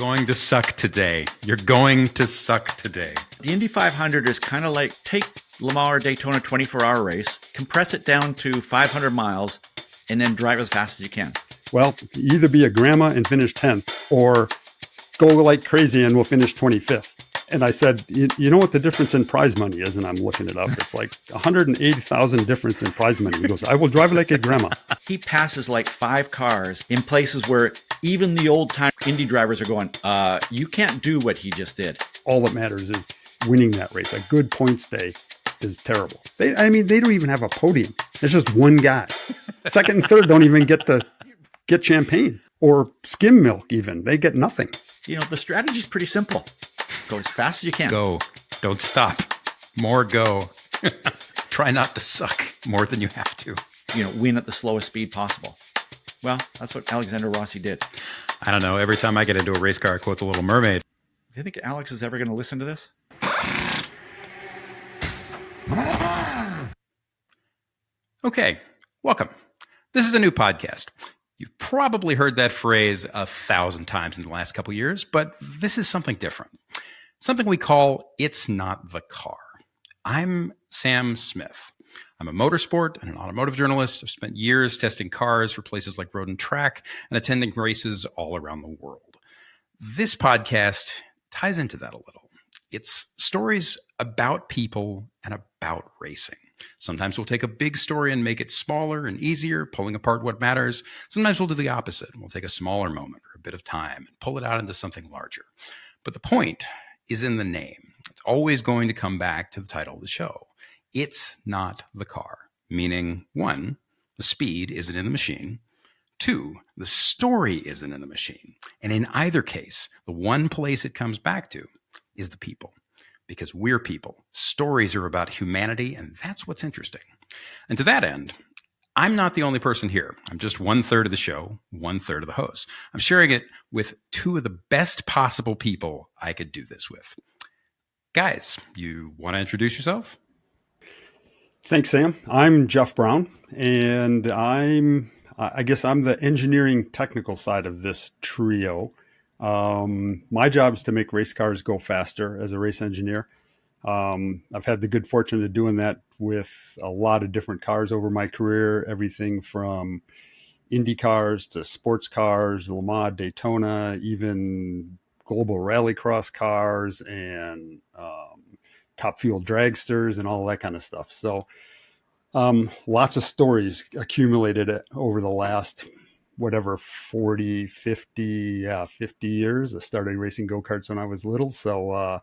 going to suck today. You're going to suck today. The Indy 500 is kind of like take Le Mans or Daytona 24-hour race, compress it down to 500 miles, and then drive as fast as you can. Well, either be a grandma and finish 10th or go like crazy and we'll finish 25th. And I said, you know what the difference in prize money is? And I'm looking it up. It's like 180,000 difference in prize money. He goes, I will drive like a grandma. He passes like 5 cars in places where even the old-time Indy drivers are going, you can't do what he just did. All that matters is winning that race. A good points day is terrible. They don't even have a podium. It's just one guy. Second and third don't even get champagne or skim milk even. They get nothing. You know, the strategy is pretty simple. Go as fast as you can. Go. Don't stop. More go. Try not to suck more than you have to. You know, win at the slowest speed possible. Well, that's what Alexander Rossi did. I don't know. Every time I get into a race car, I quote The Little Mermaid. Do you think Alex is ever going to listen to this? Okay. Welcome. This is a new podcast. You've probably heard that phrase 1,000 times in the last couple of years, but this is something different. Something we call It's Not the Car. I'm Sam Smith. I'm a motorsport and an automotive journalist. I've spent years testing cars for places like Road and Track and attending races all around the world. This podcast ties into that a little. It's stories about people and about racing. Sometimes we'll take a big story and make it smaller and easier, pulling apart what matters. Sometimes we'll do the opposite. We'll take a smaller moment or a bit of time and pull it out into something larger. But the point is in the name. It's always going to come back to the title of the show. It's not the car, meaning 1, the speed isn't in the machine. 2, the story isn't in the machine. And in either case, the one place it comes back to is the people. Because we're people. Stories are about humanity, and that's what's interesting. And to that end, I'm not the only person here. I'm just 1/3 of the show, 1/3 of the host. I'm sharing it with 2 of the best possible people I could do this with. Guys, you want to introduce yourself? Thanks, Sam. I'm Jeff Braun, and I guess I'm the engineering technical side of this trio. My job is to make race cars go faster as a race engineer. I've had the good fortune of doing that with a lot of different cars over my career, everything from Indy cars to sports cars, Le Mans, Daytona, even global rallycross cars and top fuel dragsters and all that kind of stuff. So lots of stories accumulated over the last 50 years. I started racing go-karts when I was little. So,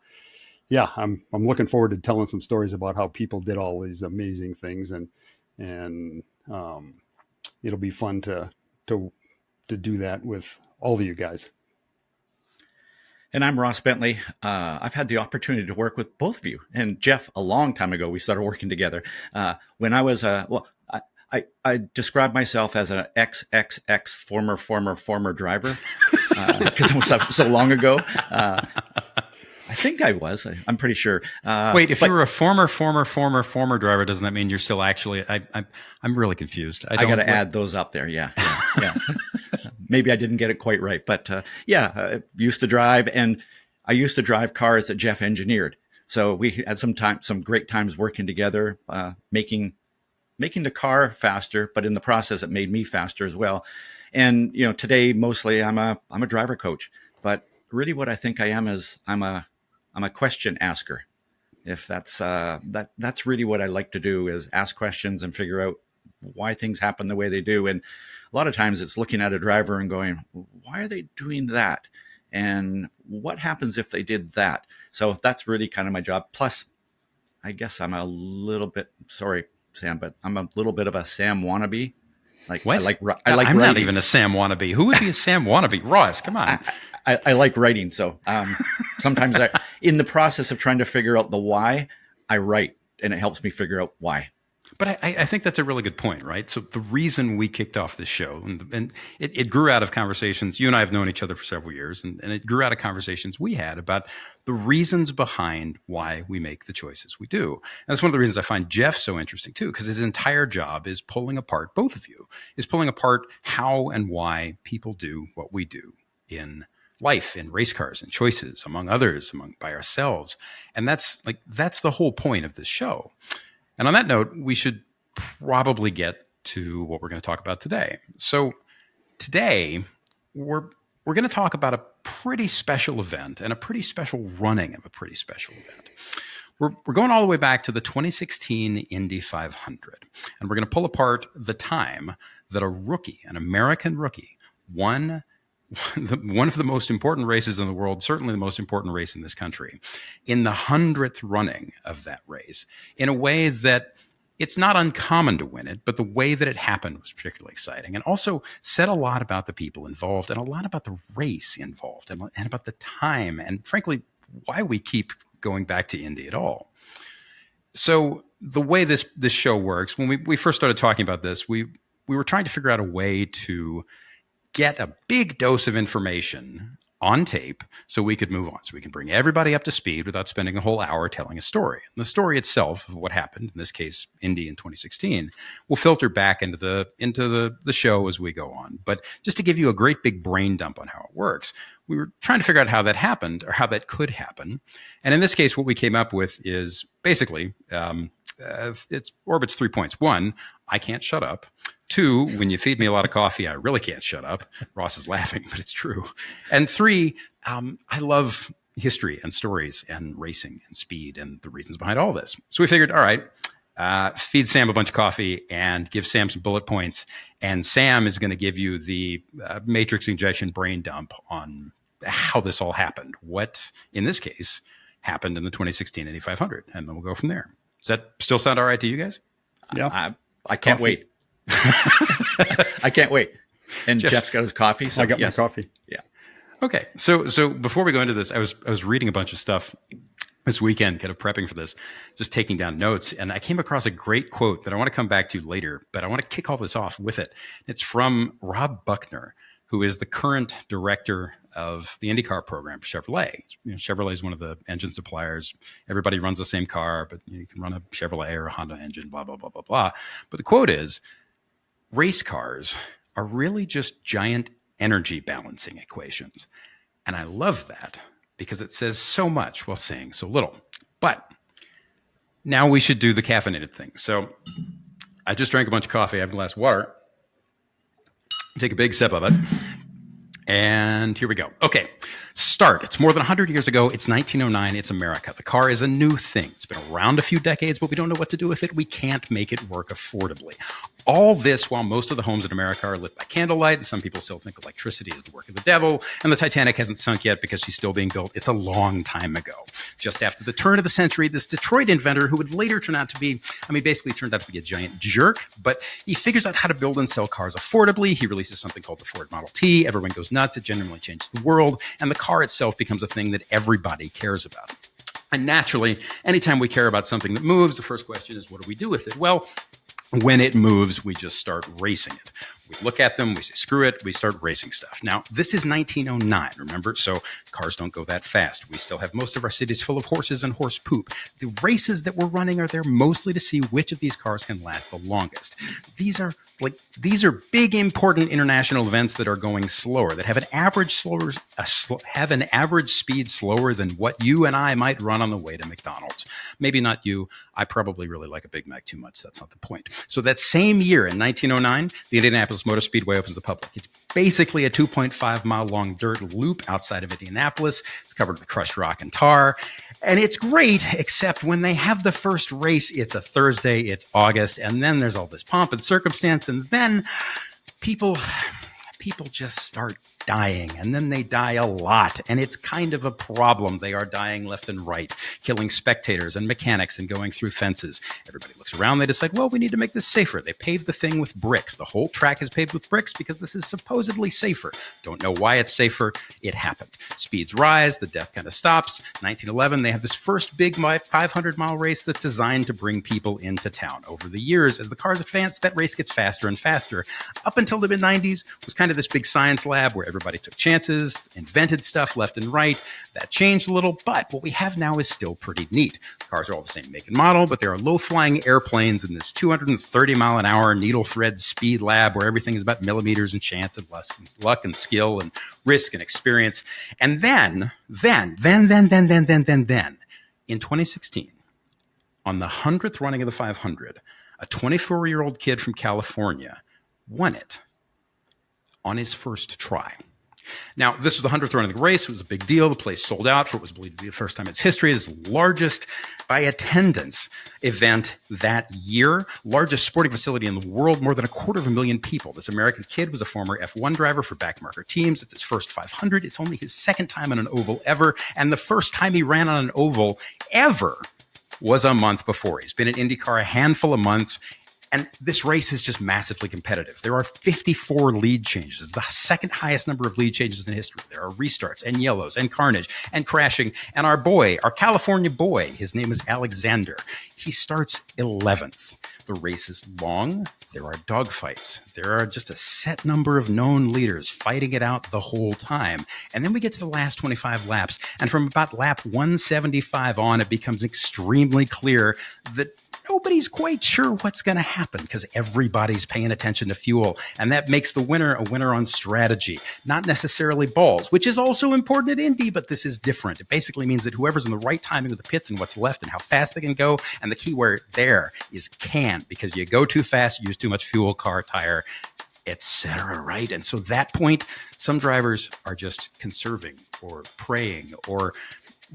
I'm looking forward to telling some stories about how people did all these amazing things, and it'll be fun to do that with all of you guys. And I'm Ross Bentley. I've had the opportunity to work with both of you. And Jeff, a long time ago, we started working together. When I was, I describe myself as an ex former driver because it was so long ago. I think I was. I'm pretty sure. Wait, if you were a former driver, doesn't that mean you're still actually? I'm really confused. I got to add those up there. Yeah. Maybe I didn't get it quite right, but I used to drive, and I used to drive cars that Jeff engineered. So we had some great times working together, making the car faster, but in the process, it made me faster as well. And today mostly I'm a driver coach, but really what I think I am is I'm a question asker. If that's really what I like to do, is ask questions and figure out why things happen the way they do. And a lot of times it's looking at a driver and going, why are they doing that? And what happens if they did that? So that's really kind of my job. Plus, I guess I'm a little bit, sorry, Sam, but I'm a little bit of a Sam wannabe. Like what? I like I'm writing. not even a Sam wannabe. Who would be a Sam wannabe? Ross, come on. I like writing. So sometimes in the process of trying to figure out the why, I write, and it helps me figure out why. But I think that's a really good point, right? So the reason we kicked off this show, and it grew out of conversations. You and I have known each other for several years, and it grew out of conversations we had about the reasons behind why we make the choices we do. And that's one of the reasons I find Jeff so interesting too, because his entire job is pulling apart, both of you, is pulling apart how and why people do what we do in life in race cars and choices, among others, by ourselves. And that's the whole point of this show. And on that note, we should probably get to what we're going to talk about today. So today, we're going to talk about a pretty special event and a pretty special running of a pretty special event. We're going all the way back to the 2016 Indy 500, and we're going to pull apart the time that an American rookie, won one of the most important races in the world, certainly the most important race in this country, in the 100th running of that race, in a way that it's not uncommon to win it, but the way that it happened was particularly exciting, and also said a lot about the people involved and a lot about the race involved and about the time and, frankly, why we keep going back to Indy at all. So the way this show works, when we first started talking about this, we were trying to figure out a way to get a big dose of information on tape so we could move on, so we can bring everybody up to speed without spending a whole hour telling a story. And the story itself of what happened, in this case, Indy in 2016, will filter back into the show as we go on. But just to give you a great big brain dump on how it works, we were trying to figure out how that happened or how that could happen. And in this case, what we came up with is basically, it orbits 3 points. 1, I can't shut up. 2, when you feed me a lot of coffee, I really can't shut up. Ross is laughing, but it's true. And 3, I love history and stories and racing and speed and the reasons behind all this. So we figured, all right, feed Sam a bunch of coffee and give Sam some bullet points. And Sam is going to give you the matrix injection brain dump on how this all happened. What, in this case, happened in the 2016 Indy 500. And then we'll go from there. Does that still sound all right to you guys? Yeah. I can't wait. I can't wait. And Jeff's got his coffee. So I got my coffee. Yeah. Okay. So before we go into this, I was reading a bunch of stuff this weekend, kind of prepping for this, just taking down notes. And I came across a great quote that I want to come back to later, but I want to kick all this off with it. It's from Rob Buckner, who is the current director of the IndyCar program for Chevrolet. Chevrolet is one of the engine suppliers. Everybody runs the same car, but you can run a Chevrolet or a Honda engine, blah, blah, blah, blah, blah. But the quote is, race cars are really just giant energy balancing equations. And I love that because it says so much while saying so little. But now we should do the caffeinated thing. So I just drank a bunch of coffee. I have a glass of water. Take a big sip of it. And here we go. Okay, start. It's more than 100 years ago. It's 1909. It's America. The car is a new thing. It's been around a few decades, but we don't know what to do with it. We can't make it work affordably. All this while most of the homes in America are lit by candlelight, and some people still think electricity is the work of the devil, and the Titanic hasn't sunk yet because she's still being built. It's a long time ago. Just after the turn of the century, this Detroit inventor, who would later turn out to be, basically turned out to be a giant jerk, but he figures out how to build and sell cars affordably. He releases something called the Ford Model T. Everyone goes nuts. It genuinely changes the world, and the car itself becomes a thing that everybody cares about. And naturally, anytime we care about something that moves, the first question is, what do we do with it? Well, when it moves, we just start racing it. We look at them, we say, screw it, we start racing stuff. Now, this is 1909, remember? So cars don't go that fast. We still have most of our cities full of horses and horse poop. The races that we're running are there mostly to see which of these cars can last the longest. These are big, important international events that are going slower, that have an average speed slower than what you and I might run on the way to McDonald's. Maybe not you. I probably really like a Big Mac too much. That's not the point. So that same year in 1909, the Indianapolis Motor Speedway opens to the public. It's basically a 2.5 mile long dirt loop outside of Indianapolis. It's covered with crushed rock and tar. And it's great, except when they have the first race, it's a Thursday, it's August, and then there's all this pomp and circumstance, and then people just start dying, and then they die a lot, and it's kind of a problem. They are dying left and right, killing spectators and mechanics and going through fences. Everybody looks around, they decide, well, we need to make this safer. They pave the thing with bricks. The whole track is paved with bricks because this is supposedly safer. Don't know why it's safer. It happened. Speeds rise, the death kind of stops. 1911, they have this first big 500-mile race that's designed to bring people into town. Over the years, as the cars advance, that race gets faster and faster. Up until the mid-90s, it was kind of this big science lab where Everybody took chances, invented stuff left and right. That changed a little, but what we have now is still pretty neat. The cars are all the same make and model, but there are low-flying airplanes in this 230-mile-an-hour needle thread speed lab where everything is about millimeters and chance and luck and skill and risk and experience. And then, in 2016, on the 100th running of the 500, a 24-year-old kid from California won it on his first try. Now, this was the 100th run of the race. It was a big deal. The place sold out for what was believed to be the first time in its history. It is the largest by attendance event that year. Largest sporting facility in the world, more than 250,000 people. This American kid was a former F1 driver for backmarker teams. It's his first 500. It's only his second time on an oval ever. And the first time he ran on an oval ever was a month before. He's been at IndyCar a handful of months. And this race is just massively competitive. There are 54 lead changes, the second highest number of lead changes in history. There are restarts and yellows and carnage and crashing. And our boy, our California boy, his name is Alexander. He starts 11th. The race is long. There are dogfights. There are just a set number of known leaders fighting it out the whole time. And then we get to the last 25 laps. And from about lap 175 on, it becomes extremely clear that nobody's quite sure what's going to happen because everybody's paying attention to fuel. And that makes the winner a winner on strategy, not necessarily balls, which is also important at Indy, but this is different. It basically means that whoever's in the right timing with the pits and what's left and how fast they can go. And the key word there is can, because you go too fast, you use too much fuel, car, tire, etc. Right? And so that point, some drivers are just conserving or praying or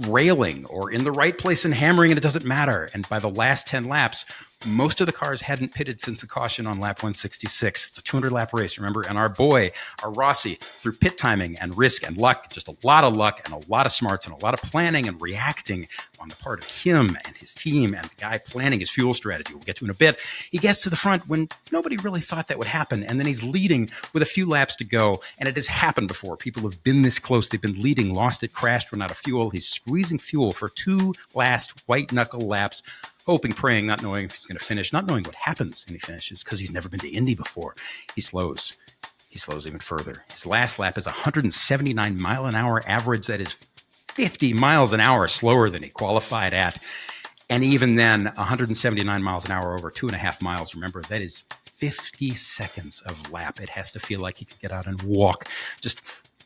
railing or in the right place and hammering, and it doesn't matter. And by the last 10 laps, most of the cars hadn't pitted since the caution on lap 166. It's a 200-lap race, remember? And our boy, our Rossi, through pit timing and risk and luck, just a lot of luck and a lot of smarts and a lot of planning and reacting on the part of him and his team and the guy planning his fuel strategy, we'll get to in a bit, he gets to the front when nobody really thought that would happen. And then he's leading with a few laps to go. And it has happened before. People have been this close. They've been leading, lost it, crashed, run out of fuel. He's squeezing fuel for 2 last white-knuckle laps, hoping, praying, not knowing if he's going to finish, not knowing what happens when he finishes because he's never been to Indy before. He slows. He slows even further. His last lap is 179-mile-an-hour average. That is 50 miles an hour slower than he qualified at. And even then, 179 miles an hour over 2.5 miles. Remember, that is 50 seconds of lap. It has to feel like he could get out and walk.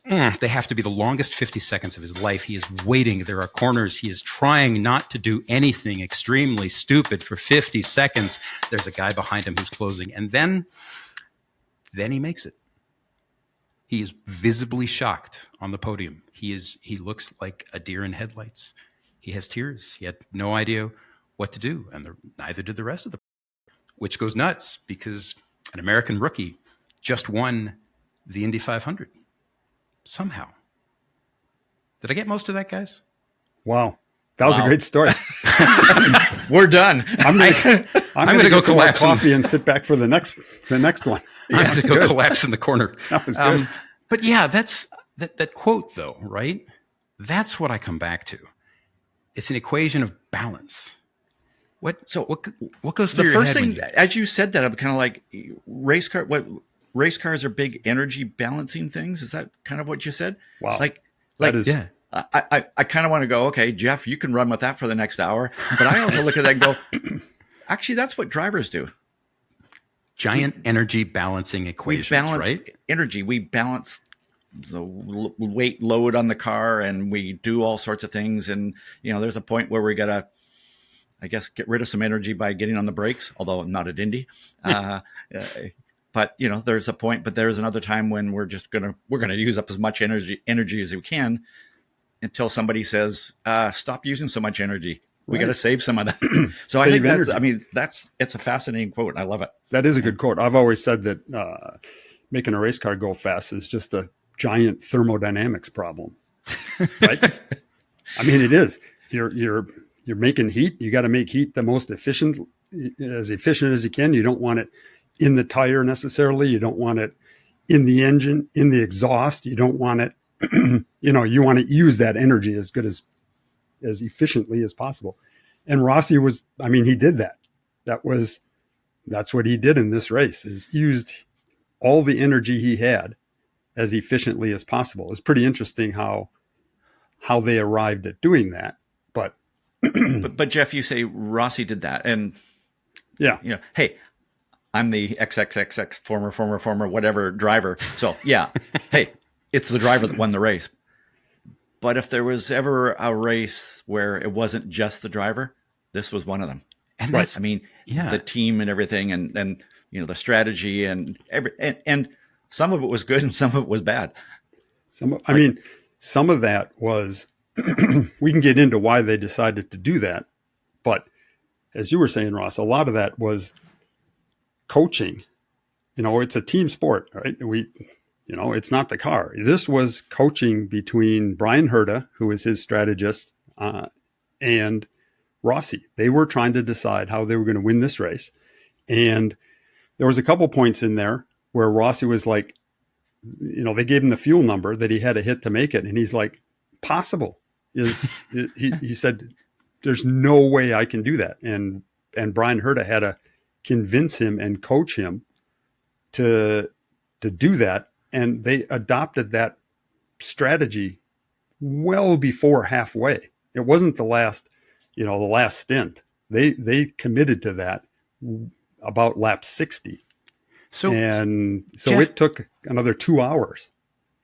They have to be the longest 50 seconds of his life. He is waiting. There are corners. He is trying not to do anything extremely stupid for 50 seconds. There's a guy behind him who's closing. And then he makes it. He is visibly shocked on the podium. He looks like a deer in headlights. He has tears. He had no idea what to do. And neither did the rest of the, which goes nuts because an American rookie just won the Indy 500. Somehow. Did I get most of that, guys? Wow. That was a great story. We're done. I'm going to go collapse coffee and sit back for the next one. I'm going to go collapse in the corner. That was good. But yeah, that's that quote though, right? That's what I come back to. It's an equation of balance. What goes through the your first head thing as you said that? I'm kind of like race cars are big energy balancing things. Is that kind of what you said? Wow. Yeah. I kind of want to go, okay, Jeff, you can run with that for the next hour. But I also look at that and go, actually, that's what drivers do. Giant energy balancing equations, we balance right? Energy. We balance the weight load on the car and we do all sorts of things. And, there's a point where we got to, I guess, get rid of some energy by getting on the brakes, although not at Indy. But there's a point, but there's another time when we're going to use up as much energy as we can until somebody says, stop using so much energy. We got to save some of that. So I think it's a fascinating quote. I love it. That is a good quote. I've always said that making a race car go fast is just a giant thermodynamics problem, right? I mean, it is. You're making heat. You got to make heat the most efficient as you can. You don't want it in the tire necessarily. You don't want it in the engine, in the exhaust. You don't want it, you want to use that energy as good as efficiently as possible. And Rossi he did that. That's what he did in this race, is used all the energy he had as efficiently as possible. It's pretty interesting how they arrived at doing that. But but Jeff, you say Rossi did that, and yeah, hey, I'm the XXXX former whatever driver. So yeah, hey, it's the driver that won the race. But if there was ever a race where it wasn't just the driver, this was one of them. And that's, I mean, the team and everything, and the strategy and and some of it was good and some of it was bad. Some of that was, we can get into why they decided to do that. But as you were saying, Ross, a lot of that was coaching. It's a team sport, right? It's not the car. This was coaching between Brian Herta, who is his strategist, and Rossi. They were trying to decide how they were going to win this race. And there was a couple points in there where Rossi was like, they gave him the fuel number that he had to hit to make it. And he's like, possible. He said, there's no way I can do that. And Brian Herta had to convince him and coach him to do that. And they adopted that strategy well before halfway. It wasn't the last stint. They committed to that about lap 60. So Jeff, it took another 2 hours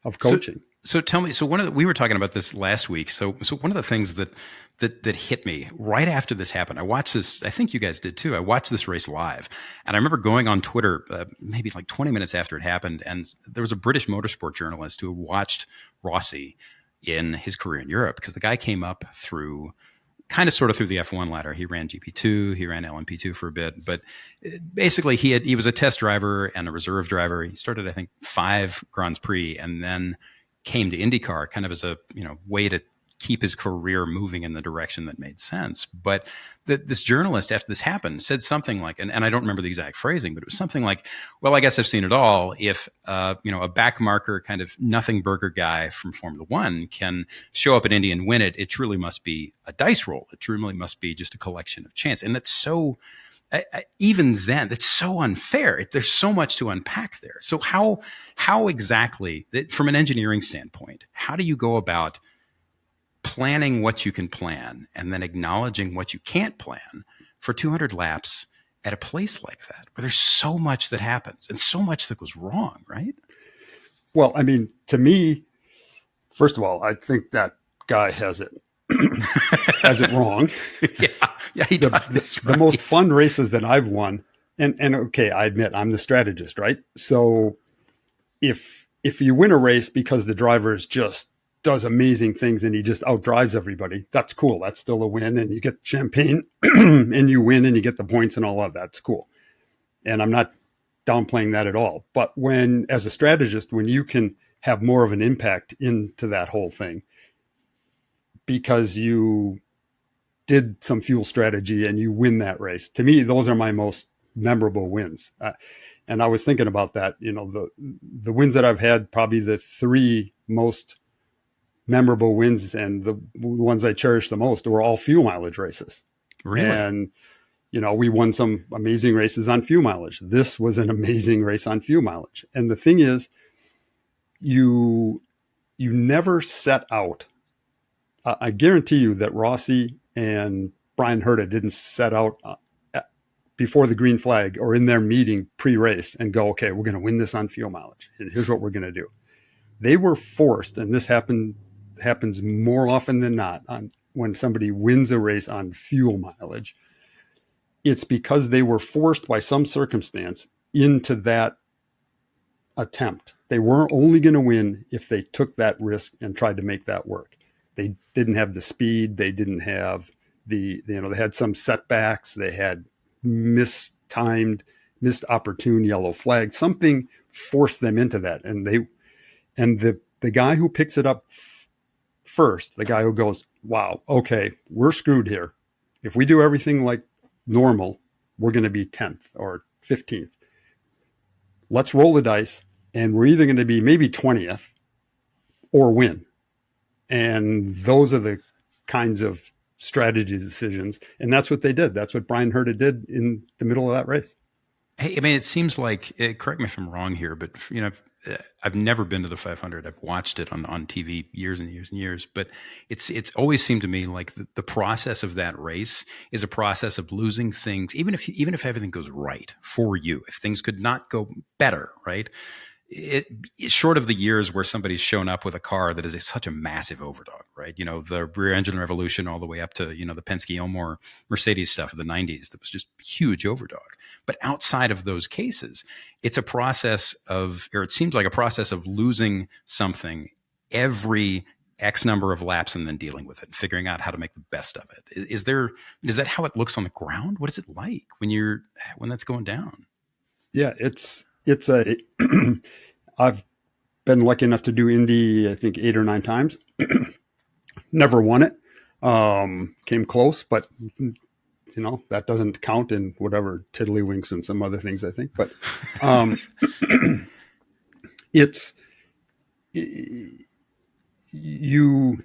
of coaching. So tell me, we were talking about this last week. So one of the things that hit me right after this happened, I watched this, I think you guys did too. I watched this race live, and I remember going on Twitter maybe like 20 minutes after it happened. And there was a British motorsport journalist who watched Rossi in his career in Europe, because the guy came up through sort of through the F1 ladder. He ran GP2, he ran LMP2 for a bit, but basically he was a test driver and a reserve driver. He started, I think, 5 Grands Prix, and then came to IndyCar kind of as a way to keep his career moving in the direction that made sense. But this journalist, after this happened, said something like, and I don't remember the exact phrasing, but it was something like, well, I guess I've seen it all. If a backmarker kind of nothing burger guy from Formula One can show up at Indy and win it, it truly must be a dice roll. It truly must be just a collection of chance. And that's so, even then, that's so unfair. There's so much to unpack there. So how exactly, from an engineering standpoint, how do you go about planning what you can plan and then acknowledging what you can't plan for 200 laps at a place like that, where there's so much that happens and so much that goes wrong, right? Well, I mean, to me, first of all, I think that guy has it wrong. Yeah, he does. The most fun races that I've won, and okay, I admit I'm the strategist, right? So if you win a race because the driver just does amazing things and he just outdrives everybody, that's cool. That's still a win, and you get champagne and you win and you get the points and all of that. That's cool. And I'm not downplaying that at all. But as a strategist, when you can have more of an impact into that whole thing because you did some fuel strategy and you win that race, to me, those are my most memorable wins. And I was thinking about that, the wins that I've had, probably the 3 most memorable wins and the ones I cherish the most were all fuel mileage races. Really? And, we won some amazing races on fuel mileage. This was an amazing race on fuel mileage. And the thing is, you never set out. I guarantee you that Rossi and Brian Herta didn't set out before the green flag or in their meeting pre-race and go, okay, we're going to win this on fuel mileage, and here's what we're going to do. They were forced, and this happens more often than not when somebody wins a race on fuel mileage. It's because they were forced by some circumstance into that attempt. They weren't only going to win if they took that risk and tried to make that work. They didn't have the speed. They didn't have they had some setbacks. They had missed opportune yellow flag. Something forced them into that. And the guy who picks it up first, the guy who goes, wow, okay, we're screwed here. If we do everything like normal, we're going to be 10th or 15th. Let's roll the dice, and we're either going to be maybe 20th or win. And those are the kinds of strategy decisions. And that's what they did. That's what Brian Herta did in the middle of that race. Hey, I mean, it seems like, correct me if I'm wrong here, but I've never been to the 500. I've watched it on TV years and years and years, but it's always seemed to me like the process of that race is a process of losing things, even if everything goes right for you, if things could not go better, right? It's short of the years where somebody's shown up with a car that is such a massive overdog, right? The rear engine revolution all the way up to, the Penske Elmore Mercedes stuff of the 90s that was just huge overdog. But outside of those cases, it's a process it seems like a process of losing something every X number of laps and then dealing with it and figuring out how to make the best of it. Is that how it looks on the ground? What is it like when that's going down? Yeah, it's a, I've been lucky enough to do Indy, I think 8 or 9 times. Never won it. Came close, but that doesn't count in whatever tiddlywinks and some other things, I think. But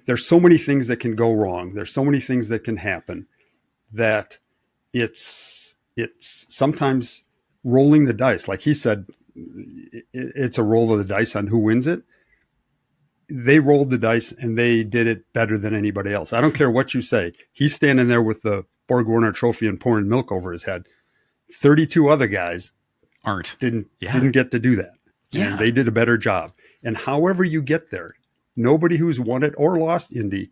there's so many things that can go wrong. There's so many things that can happen that it's sometimes rolling the dice. Like he said, it's a roll of the dice on who wins it. They rolled the dice and they did it better than anybody else. I don't care what you say. He's standing there with the Borg Warner trophy and pouring milk over his head. 32 other guys didn't get to do that. Yeah. And they did a better job. And however you get there, nobody who's won it or lost Indy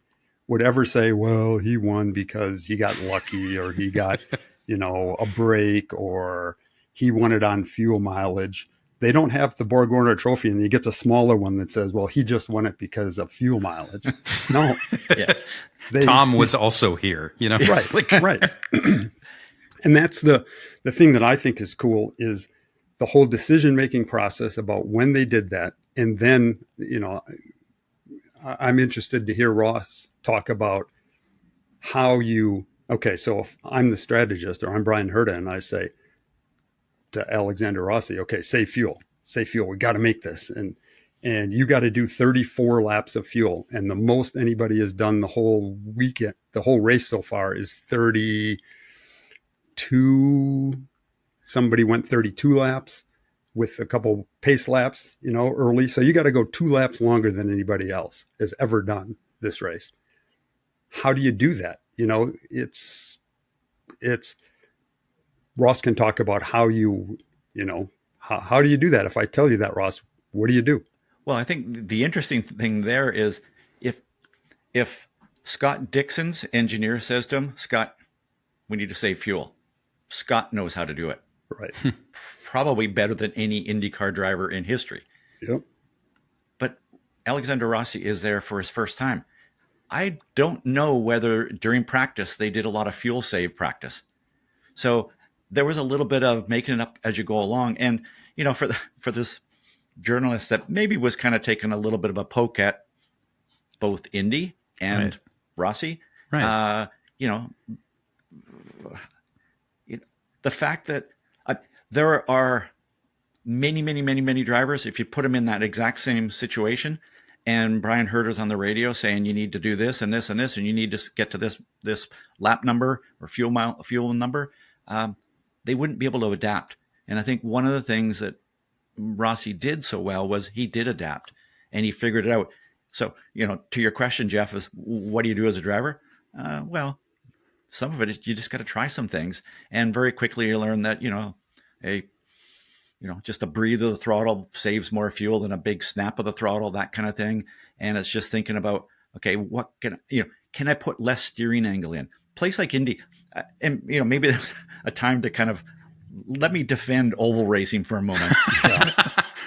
would ever say, well, he won because he got lucky or he got, a break or he won it on fuel mileage. They don't have the Borg Warner trophy and he gets a smaller one that says, well, he just won it because of fuel mileage. No. Yeah. Tom was also here, Right. And that's the thing that I think is cool is the whole decision-making process about when they did that. And then, I'm interested to hear Ross talk about how so if I'm the strategist or I'm Brian Herta and I say to Alexander Rossi, okay, save fuel. We got to make this. And you got to do 34 laps of fuel. And the most anybody has done the whole weekend, the whole race so far is 32. Somebody went 32 laps with a couple pace laps, early. So you got to go 2 laps longer than anybody else has ever done this race. How do you do that? It's Ross can talk about how how do you do that? If I tell you that, Ross, what do you do? Well, I think the interesting thing there is if Scott Dixon's engineer says to him, Scott, we need to save fuel. Scott knows how to do it. Right. Probably better than any IndyCar driver in history. Yep. But Alexander Rossi is there for his first time. I don't know whether during practice they did a lot of fuel save practice. So there was a little bit of making it up as you go along. And, for this journalist that maybe was kind of taking a little bit of a poke at both Indy and Rossi, right. The fact that there are many, many, many, many drivers, if you put them in that exact same situation, and Brian Herter's on the radio saying you need to do this and this and this, and you need to get to this lap number or fuel number, they wouldn't be able to adapt. And I think one of the things that Rossi did so well was he did adapt and he figured it out. So, to your question, Jeff, is what do you do as a driver? Well, some of it is you just got to try some things, and very quickly you learn that, just a breathe of the throttle saves more fuel than a big snap of the throttle, that kind of thing. And it's just thinking about, okay, what can I put less steering angle in? Place like Indy, and maybe there's a time to kind of let me defend oval racing for a moment.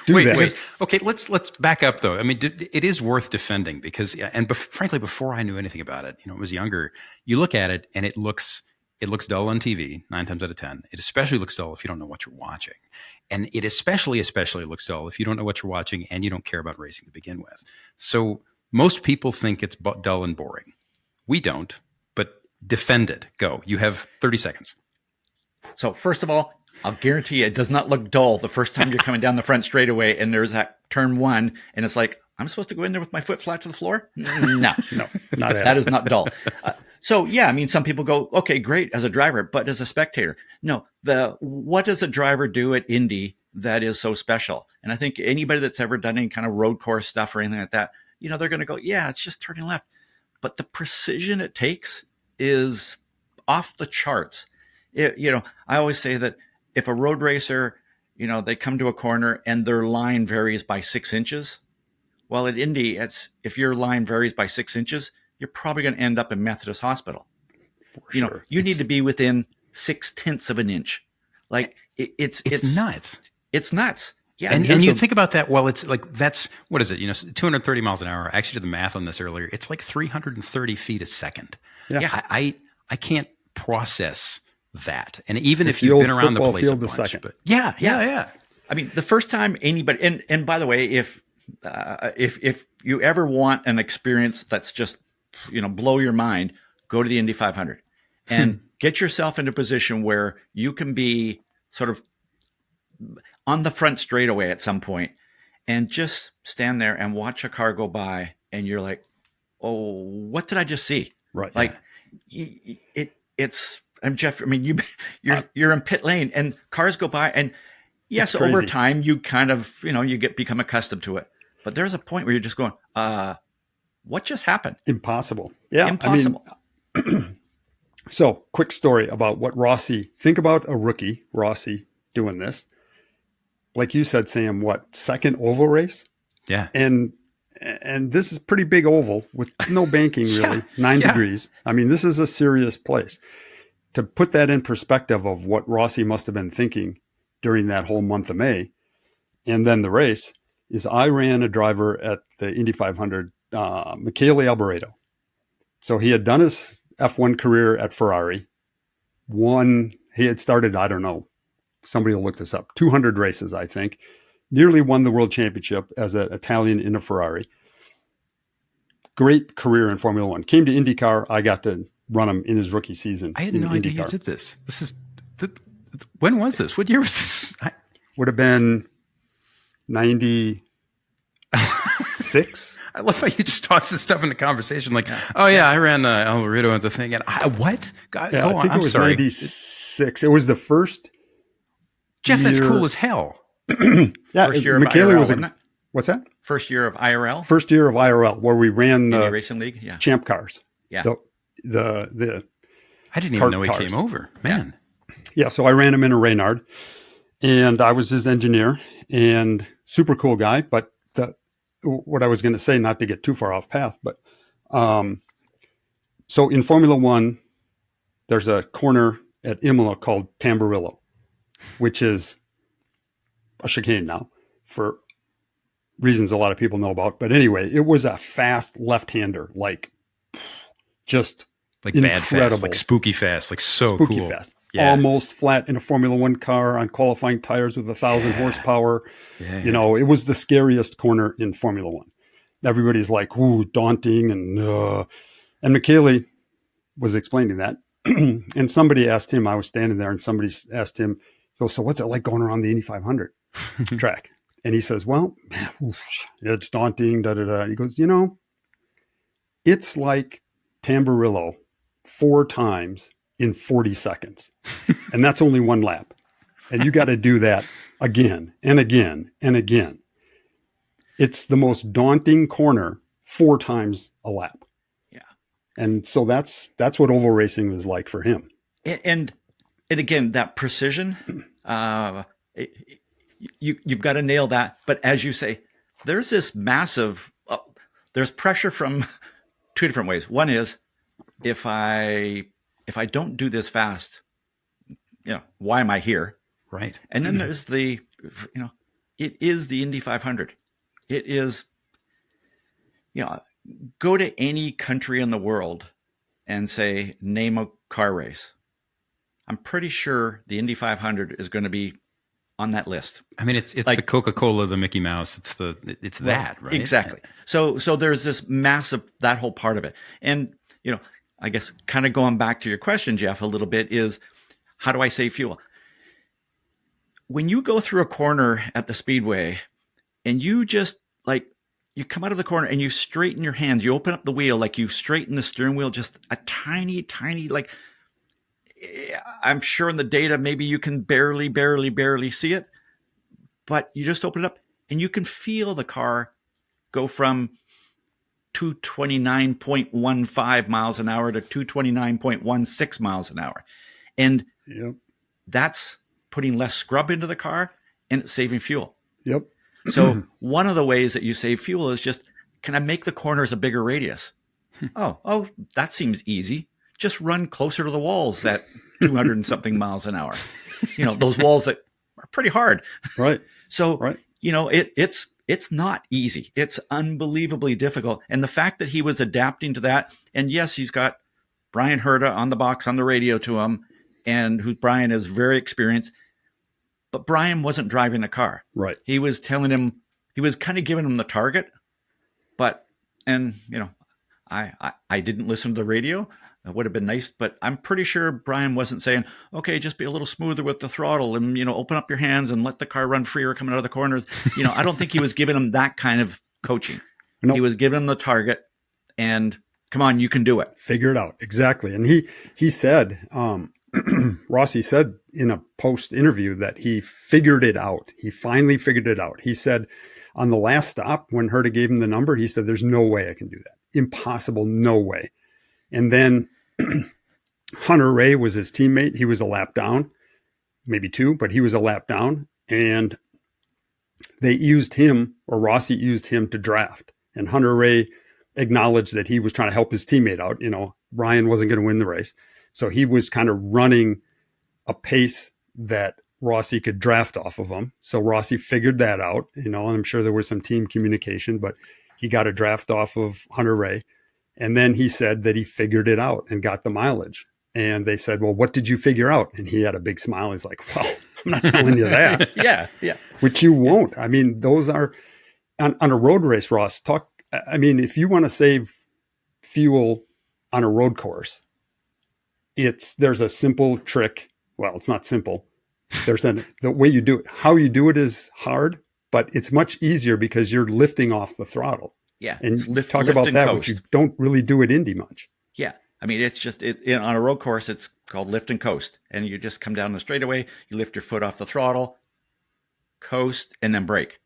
Wait. Okay, let's back up though. I mean, it is worth defending because, frankly, before I knew anything about it, I was younger. You look at it and it looks dull on TV 9 times out of 10. It especially looks dull if you don't know what you're watching, and it especially looks dull if you don't know what you're watching and you don't care about racing to begin with. So most people think it's dull and boring. We don't, but defend it. Go. You have 30 seconds. So first of all, I'll guarantee you it does not look dull the first time you're coming down the front straightaway and there's that turn 1 and it's like, I'm supposed to go in there with my foot flat to the floor? No, not that is not dull. So yeah, some people go, okay, great as a driver, but as a spectator, no. What does a driver do at Indy that is so special. And I think anybody that's ever done any kind of road course stuff or anything like that, they're going to go, yeah, it's just turning left. But the precision it takes is off the charts. I always say that if a road racer, they come to a corner and their line varies by 6 inches. Well, at Indy, if your line varies by 6 inches, you're probably going to end up in Methodist Hospital. For sure. You need to be within 0.6 of an inch. Like it's nuts. It's nuts. Yeah. And you think about that. Well, it's like, what is it? 230 miles an hour. I actually did the math on this earlier. It's like 330 feet a second. Yeah. I can't process that. And even if you've been around the place a bunch, but yeah. I mean, the first time anybody, and by the way, if you ever want an experience that's just, blow your mind, go to the Indy 500 and get yourself into a position where you can be sort of on the front straightaway at some point and just stand there and watch a car go by. And you're like, oh, what did I just see? Right. Like I'm Jeff. I mean, you're in pit lane and cars go by, and yes, over time you kind of, become accustomed to it. But there's a point where you're just going, what just happened? Impossible. Yeah. Impossible. So quick story about think about a rookie, Rossi, doing this. Like you said, Sam, second oval race? Yeah. And this is pretty big oval with no banking really, 9 degrees. I mean, this is a serious place. To put that in perspective of what Rossi must have been thinking during that whole month of May, and then the race, is I ran a driver at the Indy 500, Michele Alboreto. So he had done his F1 career at Ferrari. He had started, I don't know, somebody will look this up, 200 races, I think. Nearly won the world championship as an Italian in a Ferrari. Great career in Formula One. Came to IndyCar. I got to run him in his rookie season. I had no idea you did this. When was this? What year was this? Would have been 96. I love how you just toss this stuff in the conversation. Like, oh yeah, I ran Alboreto at the thing. And what? God, yeah, go on. I think it was 96. It was the first. Jeff, that's cool as hell. Yeah, first year Michele of IRL, was wasn't it? What's that? First year of IRL. First year of IRL, where we ran the Racing League. Yeah. champ cars. Yeah. The I didn't even know he came over, man. Yeah, so I ran him in a Reynard, and I was his engineer, and super cool guy. But what I was going to say, not to get too far off path, but so in Formula One, there's a corner at Imola called Tamburillo, which is a chicane now for reasons a lot of people know about. But anyway, it was a fast left-hander, just like incredible. Bad fast, like spooky fast, like spooky cool. Fast. Yeah. Almost flat in a Formula One car on qualifying tires with 1,000 horsepower. Yeah. It was the scariest corner in Formula One. Everybody's like, ooh, daunting. And Michele was explaining that. And somebody asked him, I was standing there and somebody asked him, so what's it like going around the Indy 500 track? And he says, well, it's daunting, da-da-da. He goes, it's like Tamburillo 4 times in 40 seconds. And that's only one lap. And you got to do that again and again and again. It's the most daunting corner 4 times a lap. Yeah. And so that's what oval racing was like for him. And again, that precision, you've got to nail that. But as you say, there's this massive, there's pressure from 2 different ways. One is if I don't do this fast, why am I here? Right. And then there's it is the Indy 500. It is, go to any country in the world and say, name a car race. I'm pretty sure the Indy 500 is going to be on that list. I mean, it's like the Coca-Cola, the Mickey Mouse. It's that, right? Exactly. So there's this massive, that whole part of it. And, I guess kind of going back to your question, Jeff, a little bit is, how do I save fuel? When you go through a corner at the Speedway and you just you come out of the corner and you straighten your hands, you open up the wheel, you straighten the steering wheel, just a tiny, I'm sure in the data, maybe you can barely see it, but you just open it up and you can feel the car go from 229.15 miles an hour to 229.16 miles an hour. And Yep. that's putting less scrub into the car and it's saving fuel. Yep. So one of the ways that you save fuel is just, can I make the corners a bigger radius? Oh, that seems easy. Just run closer to the walls at 200 and something miles an hour. Those walls that are pretty hard. Right. So, Right. it's not easy. It's unbelievably difficult. And the fact that he was adapting to that, and yes, he's got Brian Herta on the box on the radio to him, and Brian is very experienced, but Brian wasn't driving the car. Right. He was telling him, he was kind of giving him the target, I didn't listen to the radio. It would have been nice, but I'm pretty sure Brian wasn't saying, okay, just be a little smoother with the throttle and, open up your hands and let the car run freer coming out of the corners. I don't think he was giving him that kind of coaching. No. He was giving him the target and come on, you can do it. Figure it out. Exactly. And he said, Rossi said in a post interview that he figured it out. He finally figured it out. He said on the last stop, when Herta gave him the number, he said, there's no way I can do that. Impossible. No way. And then Hunter Ray was his teammate. He was a lap down, maybe two, but he was a lap down. And they used him, or Rossi used him to draft. And Hunter Ray acknowledged that he was trying to help his teammate out. Ryan wasn't going to win the race. So he was kind of running a pace that Rossi could draft off of him. So Rossi figured that out, and I'm sure there was some team communication, but he got a draft off of Hunter Ray. And then he said that he figured it out and got the mileage. And they said, well, what did you figure out? And he had a big smile. He's like, well, I'm not telling you that. Yeah. Which you won't. I mean, those are on a road race, Ross. If you want to save fuel on a road course, there's a simple trick. Well, it's not simple. The way you do it. How you do it is hard, but it's much easier because you're lifting off the throttle. Yeah. And talk about that, which you don't really do at Indy much. Yeah. I mean, it's just on a road course, it's called lift and coast. And you just come down the straightaway, you lift your foot off the throttle, coast, and then brake.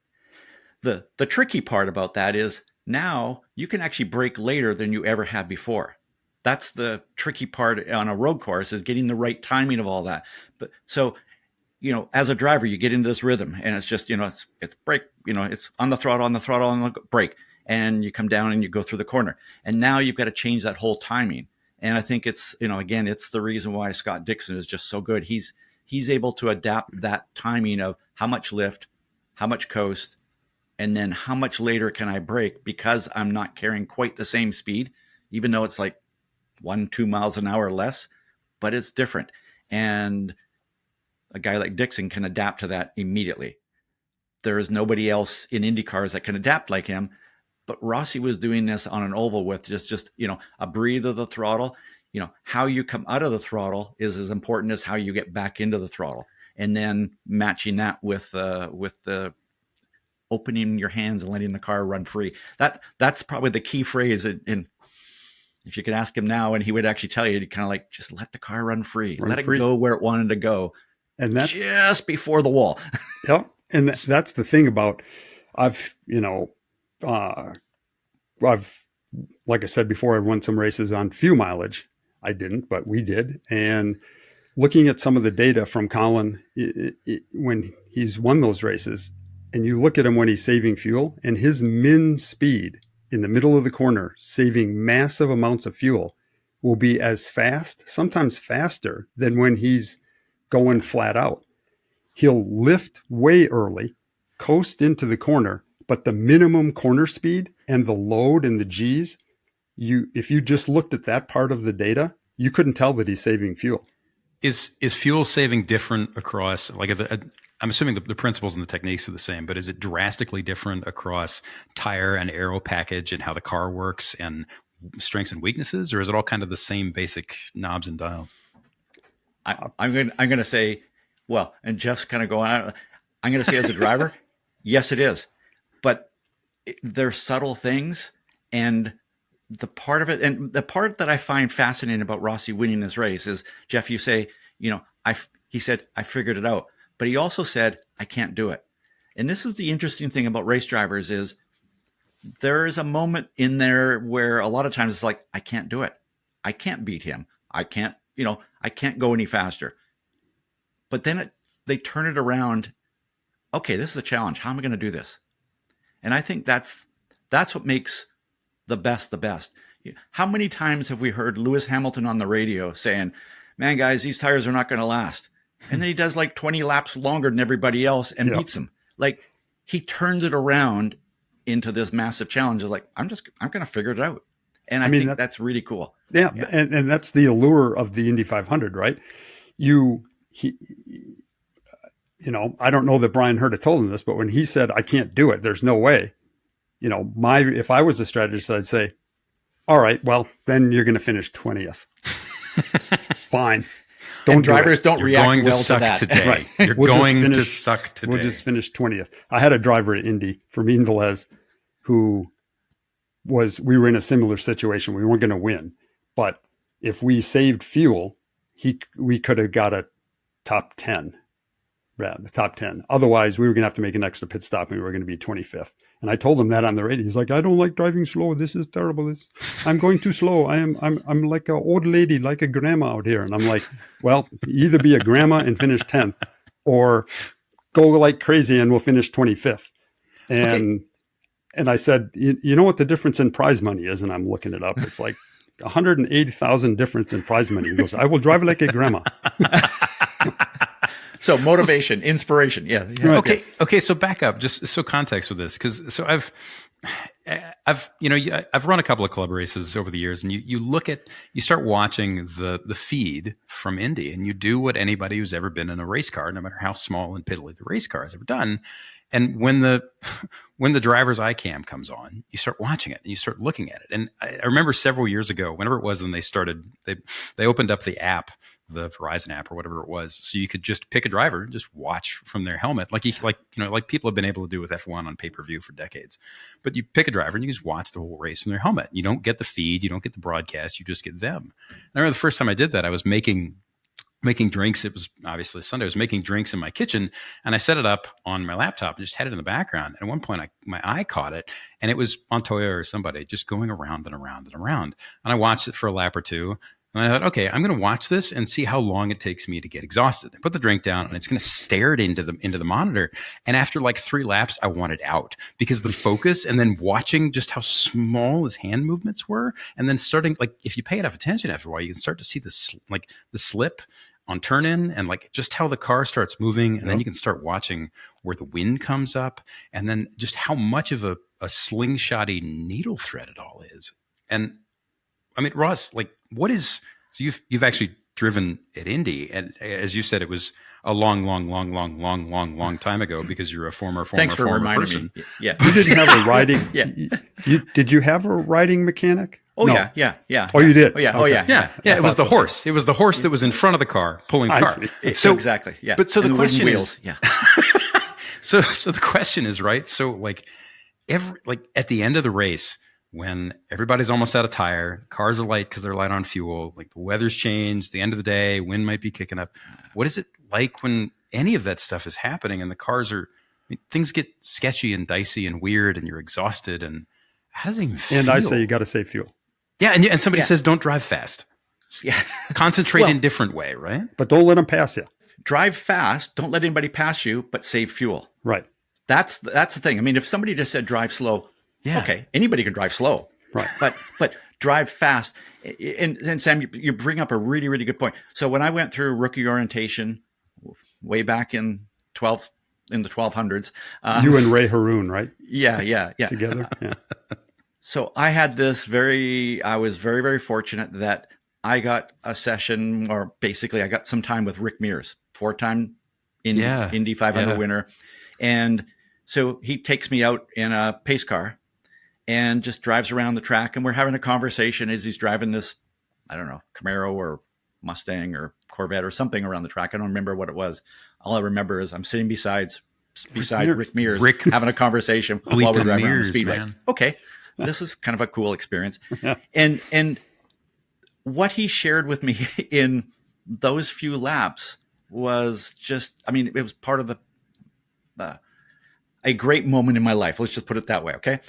The tricky part about that is now you can actually brake later than you ever have before. That's the tricky part on a road course, is getting the right timing of all that. But so, as a driver, you get into this rhythm and it's just, it's brake, it's on the throttle, on the brake. And you come down and you go through the corner. And now you've got to change that whole timing. And I think it's, again, it's the reason why Scott Dixon is just so good. He's able to adapt that timing of how much lift, how much coast, and then how much later can I brake, because I'm not carrying quite the same speed, even though it's like 1-2 miles an hour less, but it's different. And a guy like Dixon can adapt to that immediately. There is nobody else in Indy cars that can adapt like him. But Rossi was doing this on an oval with just a breathe of the throttle. How you come out of the throttle is as important as how you get back into the throttle, and then matching that with the opening your hands and letting the car run free. That's probably the key phrase. And if you could ask him now, and he would actually tell you, to kind of like, just let the car run free, let it go where it wanted to go, and that's just before the wall. Yeah, and that's the thing about I've like I said before, I won some races on few mileage. I didn't, but we did. And looking at some of the data from Colin when he's won those races, and you look at him when he's saving fuel, and his min speed in the middle of the corner, saving massive amounts of fuel, will be as fast, sometimes faster, than when he's going flat out. He'll lift way early, coast into the corner, but the minimum corner speed and the load and the G's, if you just looked at that part of the data, you couldn't tell that he's saving fuel. Is fuel saving different across, I'm assuming the principles and the techniques are the same, but is it drastically different across tire and aero package and how the car works and strengths and weaknesses, or is it all kind of the same basic knobs and dials? I'm going to say, well, and Jeff's kind of going, I'm going to say as a driver, yes, it is. But there's subtle things, and the part of it, and the part that I find fascinating about Rossi winning this race is, Jeff, you say, he said, I figured it out, but he also said, I can't do it. And this is the interesting thing about race drivers is there is a moment in there where a lot of times it's like, I can't do it. I can't beat him. I can't, I can't go any faster. But then they turn it around. Okay, this is a challenge. How am I going to do this? And I think that's what makes the best the best. How many times have we heard Lewis Hamilton on the radio saying, man, guys, these tires are not going to last. And then he does like 20 laps longer than everybody else and beats them. Like he turns it around into this massive challenge. Is like, I'm going to figure it out. And I think that's really cool. Yeah. And that's the allure of the Indy 500, right? I don't know that Brian Hurta told him this, but when he said, I can't do it, there's no way, if I was a strategist, I'd say, all right, well, then you're going to finish 20th. Fine. Drivers don't react well to that. Today. Right. You're going to suck today. We'll just finish 20th. I had a driver at Indy, Fermin Velez, who we were in a similar situation. We weren't going to win, but if we saved fuel, we could have got a top 10. Yeah, the top 10. Otherwise, we were going to have to make an extra pit stop and we were going to be 25th. And I told him that on the radio. He's like, I don't like driving slow. This is terrible. I'm going too slow. I'm like an old lady, like a grandma out here. And I'm like, well, either be a grandma and finish 10th or go like crazy and we'll finish 25th. And I said, you know what the difference in prize money is? And I'm looking it up. It's like 180,000 difference in prize money. He goes, I will drive like a grandma. So motivation, inspiration. Yeah. Right. Okay. So back up, just so context with this, because I've run a couple of club races over the years, and you start watching the feed from Indy, and you do what anybody who's ever been in a race car, no matter how small and piddly the race car has ever done. And when the driver's eye cam comes on, you start watching it and you start looking at it. And I remember several years ago, whenever it was, when they opened up the app, the Verizon app or whatever it was, so you could just pick a driver and just watch from their helmet, like people have been able to do with F1 on pay-per-view for decades. But you pick a driver and you just watch the whole race from their helmet. You don't get the feed, you don't get the broadcast, you just get them. And I remember the first time I did that, I was making drinks. It was obviously Sunday. I was making drinks in my kitchen, and I set it up on my laptop and just had it in the background. And at one point, my eye caught it, and it was Montoya or somebody just going around and around and around. And I watched it for a lap or two. And I thought, okay, I'm going to watch this and see how long it takes me to get exhausted. I put the drink down and it's going to stare it into the monitor. And after like 3 laps, I wanted out because the focus and then watching just how small his hand movements were. And then starting, like, if you pay enough attention after a while, you can start to see the slip on turn in and like just how the car starts moving. And then you can start watching where the wind comes up and then just how much of a slingshotty needle thread it all is. And I mean, Ross, like, so you've actually driven at Indy, and as you said, it was a long time ago because you're a former Thanks for reminding person. Me. Yeah, you didn't have a riding. Yeah, did you have a riding mechanic? Oh no. yeah. Oh, you did. Oh yeah. Okay. Oh yeah. It was the horse. It was the horse that was in front of the car pulling the car. So exactly. Yeah. But so the question wheels. is, yeah. So the question is, right? So like at the end of the race, when everybody's almost out of tire, cars are light because they're light on fuel, like the weather's changed, the end of the day, wind might be kicking up. What is it like when any of that stuff is happening and the cars are, things get sketchy and dicey and weird and you're exhausted, and how does it even feel? And I say you got to save fuel. Yeah, and somebody says don't drive fast. Yeah. Concentrate in a different way, right? But don't let them pass you. Drive fast, don't let anybody pass you, but save fuel. Right. That's the thing. I mean, if somebody just said drive slow, okay, anybody can drive slow, right? But drive fast. And Sam, you bring up a really, really good point. So when I went through rookie orientation way back in the 1200s, you and Ray Haroon, right? Yeah, together. Yeah. So I had I was very, very fortunate that I got a session, or basically I got some time with Rick Mears, 4-time Indy 500 winner, and so he takes me out in a pace car and just drives around the track, and we're having a conversation as he's driving this, I don't know, Camaro or Mustang or Corvette or something around the track. I don't remember what it was. All I remember is I'm sitting beside Rick Mears having a conversation while we're driving around the speedway. Man. Okay, this is kind of a cool experience. Yeah. And what he shared with me in those few laps was just, I mean, it was part of a great moment in my life. Let's just put it that way. Okay.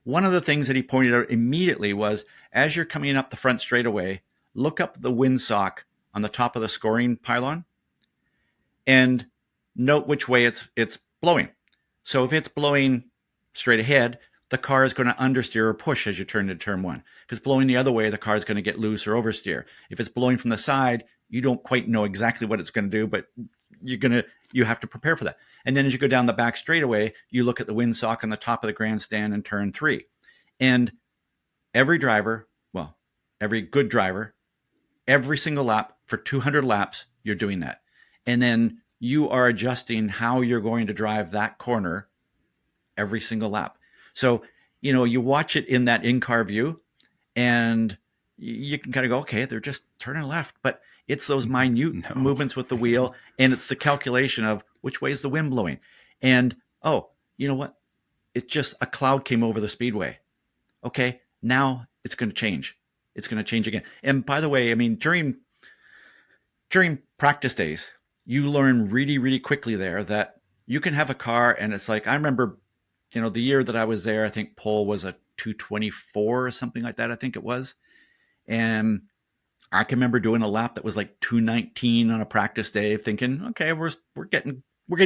One of the things that he pointed out immediately was, as you're coming up the front straightaway, look up the windsock on the top of the scoring pylon and note which way it's blowing. So if it's blowing straight ahead, the car is going to understeer or push as you turn to turn one. If it's blowing the other way, the car is going to get loose or oversteer. If it's blowing from the side, you don't quite know exactly what it's going to do, but you have to prepare for that. And then as you go down the back straightaway, you look at the windsock on the top of the grandstand in turn 3. And every good driver, every single lap for 200 laps, you're doing that. And then you are adjusting how you're going to drive that corner every single lap. So, you watch it in that in-car view and you can kind of go, okay, they're just turning left, but it's those minute movements with the wheel, and it's the calculation of which way is the wind blowing. And, oh, you know what? It's just a cloud came over the speedway. Okay, now it's going to change. It's going to change again. And by the way, I mean, during practice days, you learn really, really quickly there that you can have a car, and it's like, I remember, the year that I was there, I think pole was a 224 or something like that, I think it was. And I can remember doing a lap that was like 219 on a practice day, thinking, okay, we're getting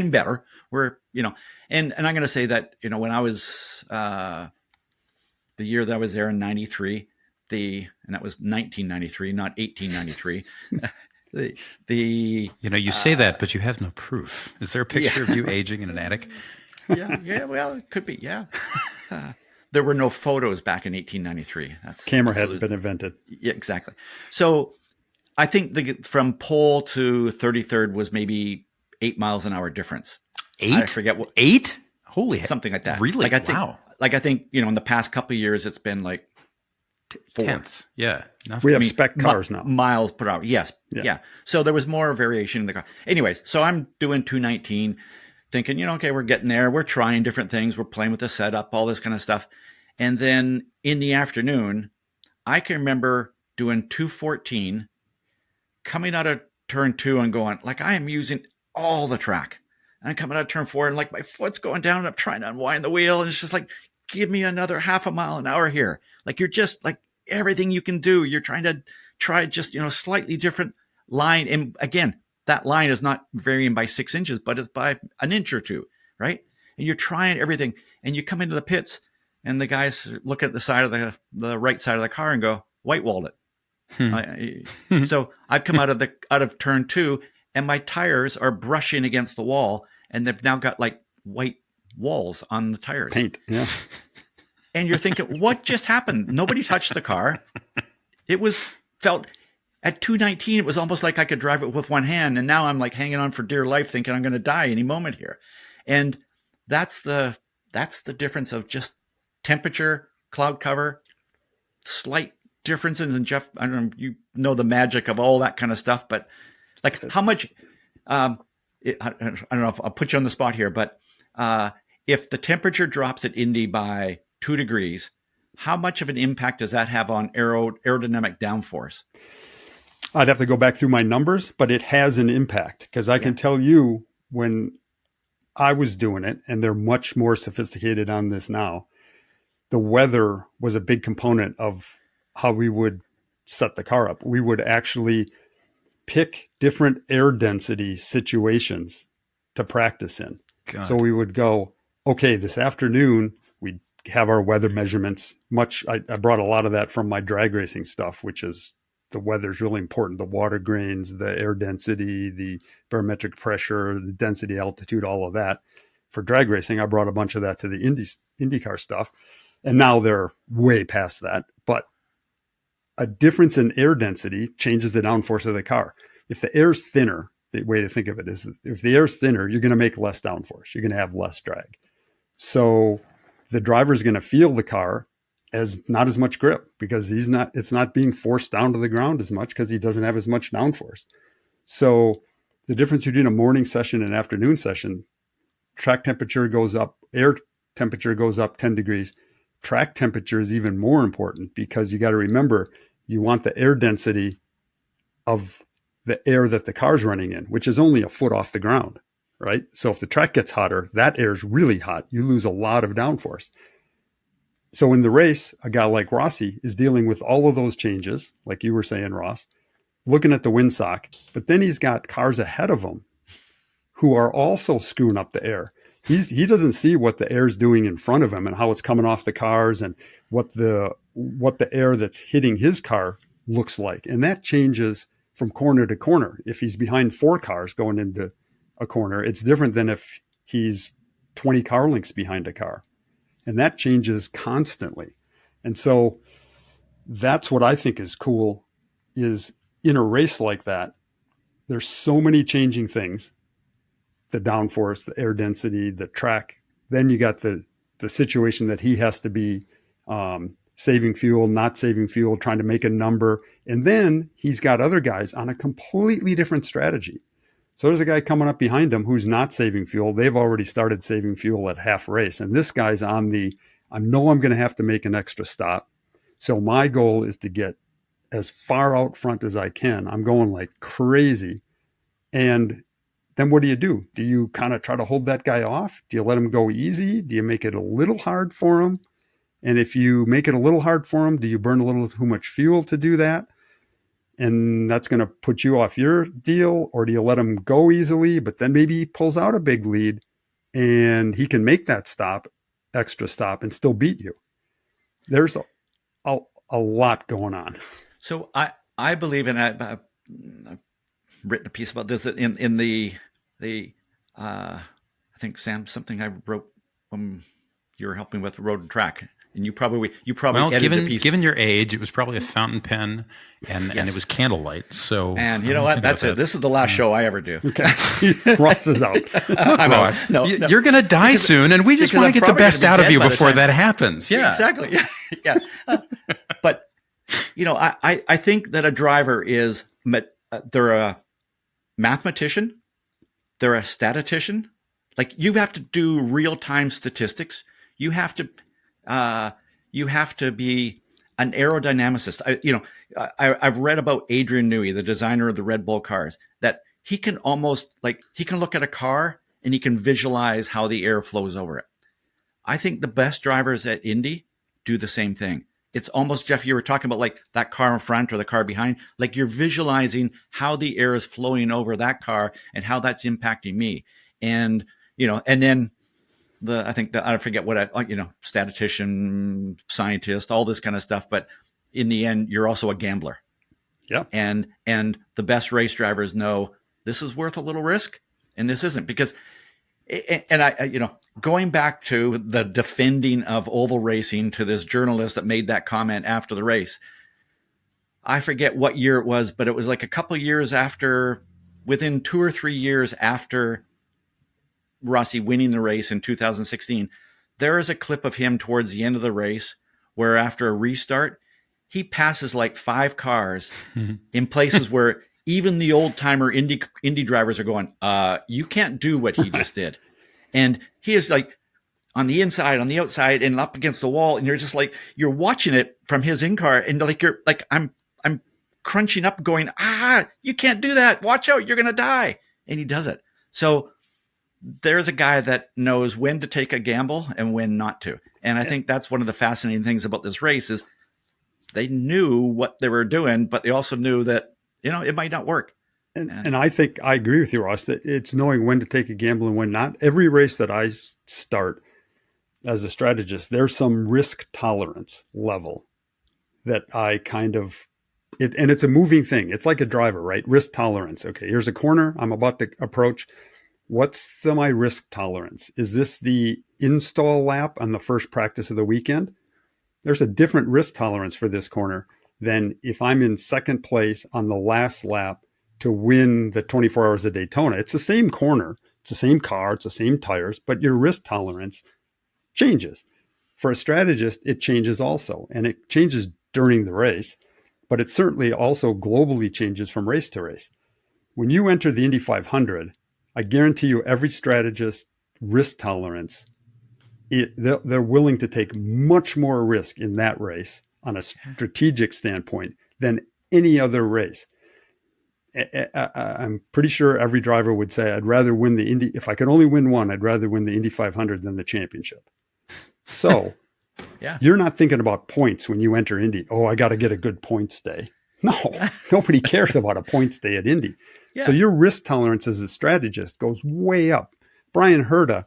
better. And I'm going to say that, when I was, the year that I was there in 93, and that was 1993, not 1893. You say that, but you have no proof. Is there a picture of you aging in an attic? Yeah. Well, it could be. Yeah. There were no photos back in 1893. Camera hadn't been invented. Yeah, exactly. So I think from pole to 33rd was maybe 8 miles an hour difference. 8? I forget what. 8? Holy, something like that. Really? Wow. I think, in the past couple of years, it's been like 4. Tenths. Yeah. We have spec cars now. Miles per hour. Yes. Yeah. So there was more variation in the car. Anyways, so I'm doing 219, thinking, okay, we're getting there. We're trying different things. We're playing with the setup, all this kind of stuff. And then in the afternoon, I can remember doing 214, coming out of turn 2 and going, like, I am using all the track. I'm coming out of turn 4 and like my foot's going down and I'm trying to unwind the wheel. And it's just like, give me another half a mile an hour here. Like, you're just like everything you can do. You're trying to try just, slightly different line. And again, that line is not varying by 6 inches, but it's by an inch or 2, right? And you're trying everything and you come into the pits and the guys look at the side of the right side of the car and go, white walled it. So I've come out of turn 2 and my tires are brushing against the wall and they've now got like white walls on the tires. Paint. Yeah. And you're thinking, what just happened? Nobody touched the car. It felt at 219, it was almost like I could drive it with one hand. And now I'm like hanging on for dear life thinking I'm going to die any moment here. And that's the difference of just temperature, cloud cover, slight differences. And Jeff, I don't know, the magic of all that kind of stuff, but like how much, I don't know if I'll put you on the spot here, but if the temperature drops at Indy by 2 degrees, how much of an impact does that have on aerodynamic downforce? I'd have to go back through my numbers, but it has an impact because I can tell you when I was doing it, and they're much more sophisticated on this now, the weather was a big component of how we would set the car up. We would actually pick different air density situations to practice in. God. So we would go, okay, this afternoon, we'd have our weather measurements. I brought a lot of that from my drag racing stuff, which is the weather is really important. The water grains, the air density, the barometric pressure, the density, altitude, all of that. For drag racing, I brought a bunch of that to the IndyCar stuff. And now they're way past that. But a difference in air density changes the downforce of the car. If the air's thinner, the way to think of it is if the air's thinner, you're going to make less downforce. You're going to have less drag. So the driver's going to feel the car as not as much grip because it's not being forced down to the ground as much because he doesn't have as much downforce. So the difference between a morning session and afternoon session, track temperature goes up, air temperature goes up 10 degrees. Track temperature is even more important because you got to remember you want the air density of the air that the car's running in, which is only a foot off the ground. right? So if the track gets hotter, that air is really hot. You lose a lot of downforce. So in the race, a guy like Rossi is dealing with all of those changes, like you were saying, Ross, looking at the windsock, but then he's got cars ahead of him who are also screwing up the air. He doesn't see what the air is doing in front of him and how it's coming off the cars and what the air that's hitting his car looks like. And that changes from corner to corner. If he's behind 4 cars going into a corner, it's different than if he's 20 car lengths behind a car. And that changes constantly. And so that's what I think is cool is in a race like that, there's so many changing things. The downforce, the air density, the track. Then you got the situation that he has to be saving fuel, not saving fuel, trying to make a number. And then he's got other guys on a completely different strategy. So there's a guy coming up behind him who's not saving fuel. They've already started saving fuel at half race. And this guy's on I know I'm going to have to make an extra stop. So my goal is to get as far out front as I can. I'm going like crazy. And then what do? Do you kind of try to hold that guy off? Do you let him go easy? Do you make it a little hard for him? And if you make it a little hard for him, do you burn a little too much fuel to do that? And that's going to put you off your deal? Or do you let him go easily, but then maybe he pulls out a big lead and he can make that extra stop and still beat you? There's a lot going on. So I believe, and I've written a piece about this in the I think, Sam, something I wrote when you were helping with Road and Track, and you probably edited the piece. Given your age, it was probably a fountain pen, and it was candlelight. So, and you know what? That's it. This is the last show I ever do. Okay, Ross is out. Look, Ross, you're going to die soon, and we just want to get the best out of you before that happens. Yeah, exactly. Yeah. But I think that a driver is they're a mathematician. They're a statistician. Like, you have to do real-time statistics. You have to be an aerodynamicist. I've read about Adrian Newey, the designer of the Red Bull cars, that he can look at a car and he can visualize how the air flows over it. I think the best drivers at Indy do the same thing. It's almost, Jeff, you were talking about like that car in front or the car behind, like you're visualizing how the air is flowing over that car and how that's impacting me. And, and then I forget what statistician, scientist, all this kind of stuff. But in the end, you're also a gambler. Yeah. And the best race drivers know this is worth a little risk and this isn't, because, and I going back to the defending of oval racing to this journalist that made that comment after the race, I forget what year it was, but it was like a couple of years after, within 2 or 3 years after Rossi winning the race in 2016, there is a clip of him towards the end of the race where after a restart, he passes like 5 cars in places where even the old timer Indy drivers are going, you can't do what he just did. And he is like on the inside, on the outside, and up against the wall. And you're just like, you're watching it from his in-car. And like, you're like, I'm crunching up going, you can't do that. Watch out. You're going to die. And he does it. So there's a guy that knows when to take a gamble and when not to. And I think that's one of the fascinating things about this race is they knew what they were doing, but they also knew that, it might not work. And I think I agree with you, Ross, that it's knowing when to take a gamble and when not. Every race that I start as a strategist, there's some risk tolerance level that I kind of, and it's a moving thing. It's like a driver, right? Risk tolerance. Okay, here's a corner I'm about to approach. What's my risk tolerance? Is this the install lap on the first practice of the weekend? There's a different risk tolerance for this corner than if I'm in second place on the last lap to win the 24 Hours of Daytona. It's the same corner, it's the same car, it's the same tires, but your risk tolerance changes. For a strategist, it changes also, and it changes during the race, but it certainly also globally changes from race to race. When you enter the Indy 500, I guarantee you every strategist risk tolerance, they're willing to take much more risk in that race on a strategic standpoint than any other race. I'm pretty sure every driver would say, I'd rather win the Indy. If I could only win one, I'd rather win the Indy 500 than the championship. So Yeah. you're not thinking about points when you enter Indy. Oh, I got to get a good points day. No, nobody cares about a points day at Indy. Yeah. So your risk tolerance as a strategist goes way up. Brian Herta,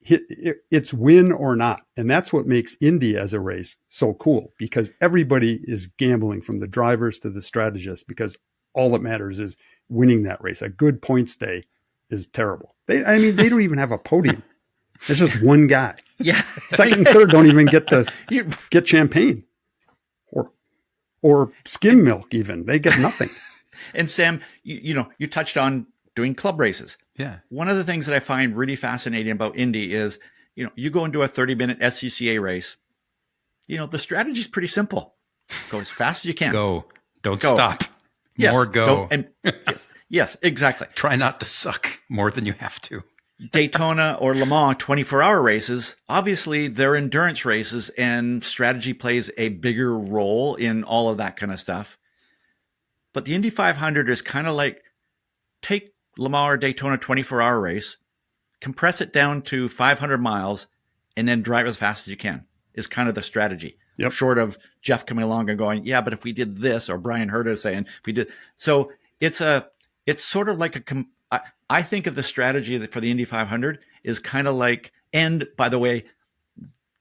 it's win or not. And that's what makes Indy as a race so cool, because everybody is gambling, from the drivers to the strategists, because all that matters is winning that race. A good points day is terrible. They don't even have a podium. It's just one guy. Yeah. Second and third don't even get champagne or skim milk even. They get nothing. And Sam, you touched on doing club races. Yeah. One of the things that I find really fascinating about Indy is, you go into a 30-minute SCCA race, the strategy is pretty simple. Go as fast as you can. Go. Don't Go. stop. Yes, More go. And yes, exactly. Try not to suck more than you have to. Daytona or Le Mans 24-hour races, obviously they're endurance races, and strategy plays a bigger role in all of that kind of stuff. But the Indy 500 is kind of like, take Le Mans or Daytona 24-hour race, compress it down to 500 miles, and then drive as fast as you can, is kind of the strategy. Yep. Short of Jeff coming along and going, yeah, but if we did this, or Brian Herta saying, if we did. So it's sort of like I think of the strategy for the Indy 500 is kind of like, and by the way,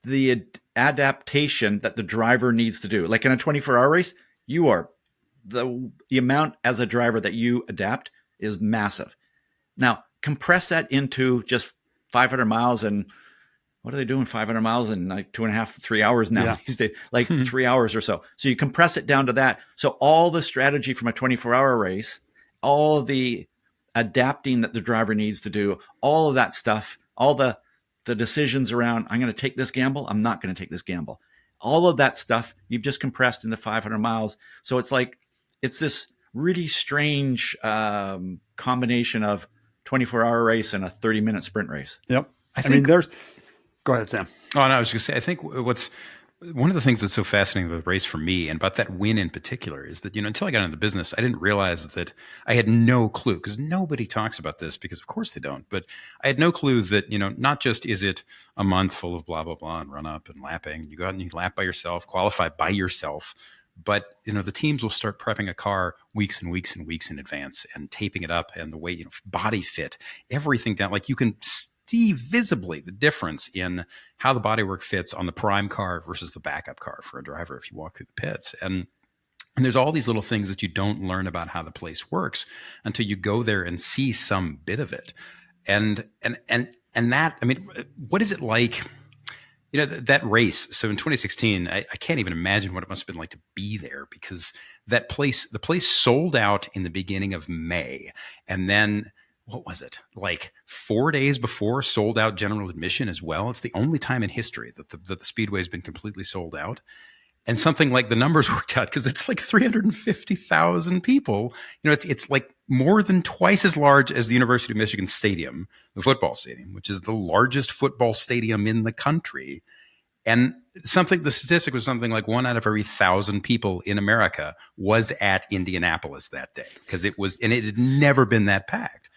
the adaptation that the driver needs to do. Like in a 24-hour race, you are the amount as a driver that you adapt is massive. Now, compress that into just 500 miles, and what are they doing 500 miles in like 2.5, 3 hours now these days, like 3 hours or so. So you compress it down to that. So all the strategy from a 24-hour race, all of the adapting that the driver needs to do, all of that stuff, all the decisions around, I'm going to take this gamble, I'm not going to take this gamble. All of that stuff you've just compressed into 500 miles. So it's this really strange combination of 24-hour race and a 30-minute sprint race. Yep. Go ahead, Sam. Oh, no, I was just going to say, I think one of the things that's so fascinating about the race for me, and about that win in particular, is that, until I got into the business, I didn't realize that I had no clue, because nobody talks about this, because of course they don't, but I had no clue that, not just is it a month full of blah, blah, blah, and run up and lapping, you go out and you lap by yourself, qualify by yourself, but, the teams will start prepping a car weeks and weeks and weeks in advance, and taping it up, and the way, body fit, everything down, like you can see visibly the difference in how the bodywork fits on the prime car versus the backup car for a driver if you walk through the pits. And there's all these little things that you don't learn about how the place works until you go there and see some bit of it. And that, what is it like, that race? So in 2016, I can't even imagine what it must have been like to be there, because the place sold out in the beginning of May. And then, what was it, like 4 days before, sold out general admission as well? It's the only time in history that the Speedway has been completely sold out. And something like, the numbers worked out, because it's like 350,000 people. It's like more than twice as large as the University of Michigan Stadium, the football stadium, which is the largest football stadium in the country. And the statistic was something like 1 out of every 1,000 people in America was at Indianapolis that day, because it had never been that packed.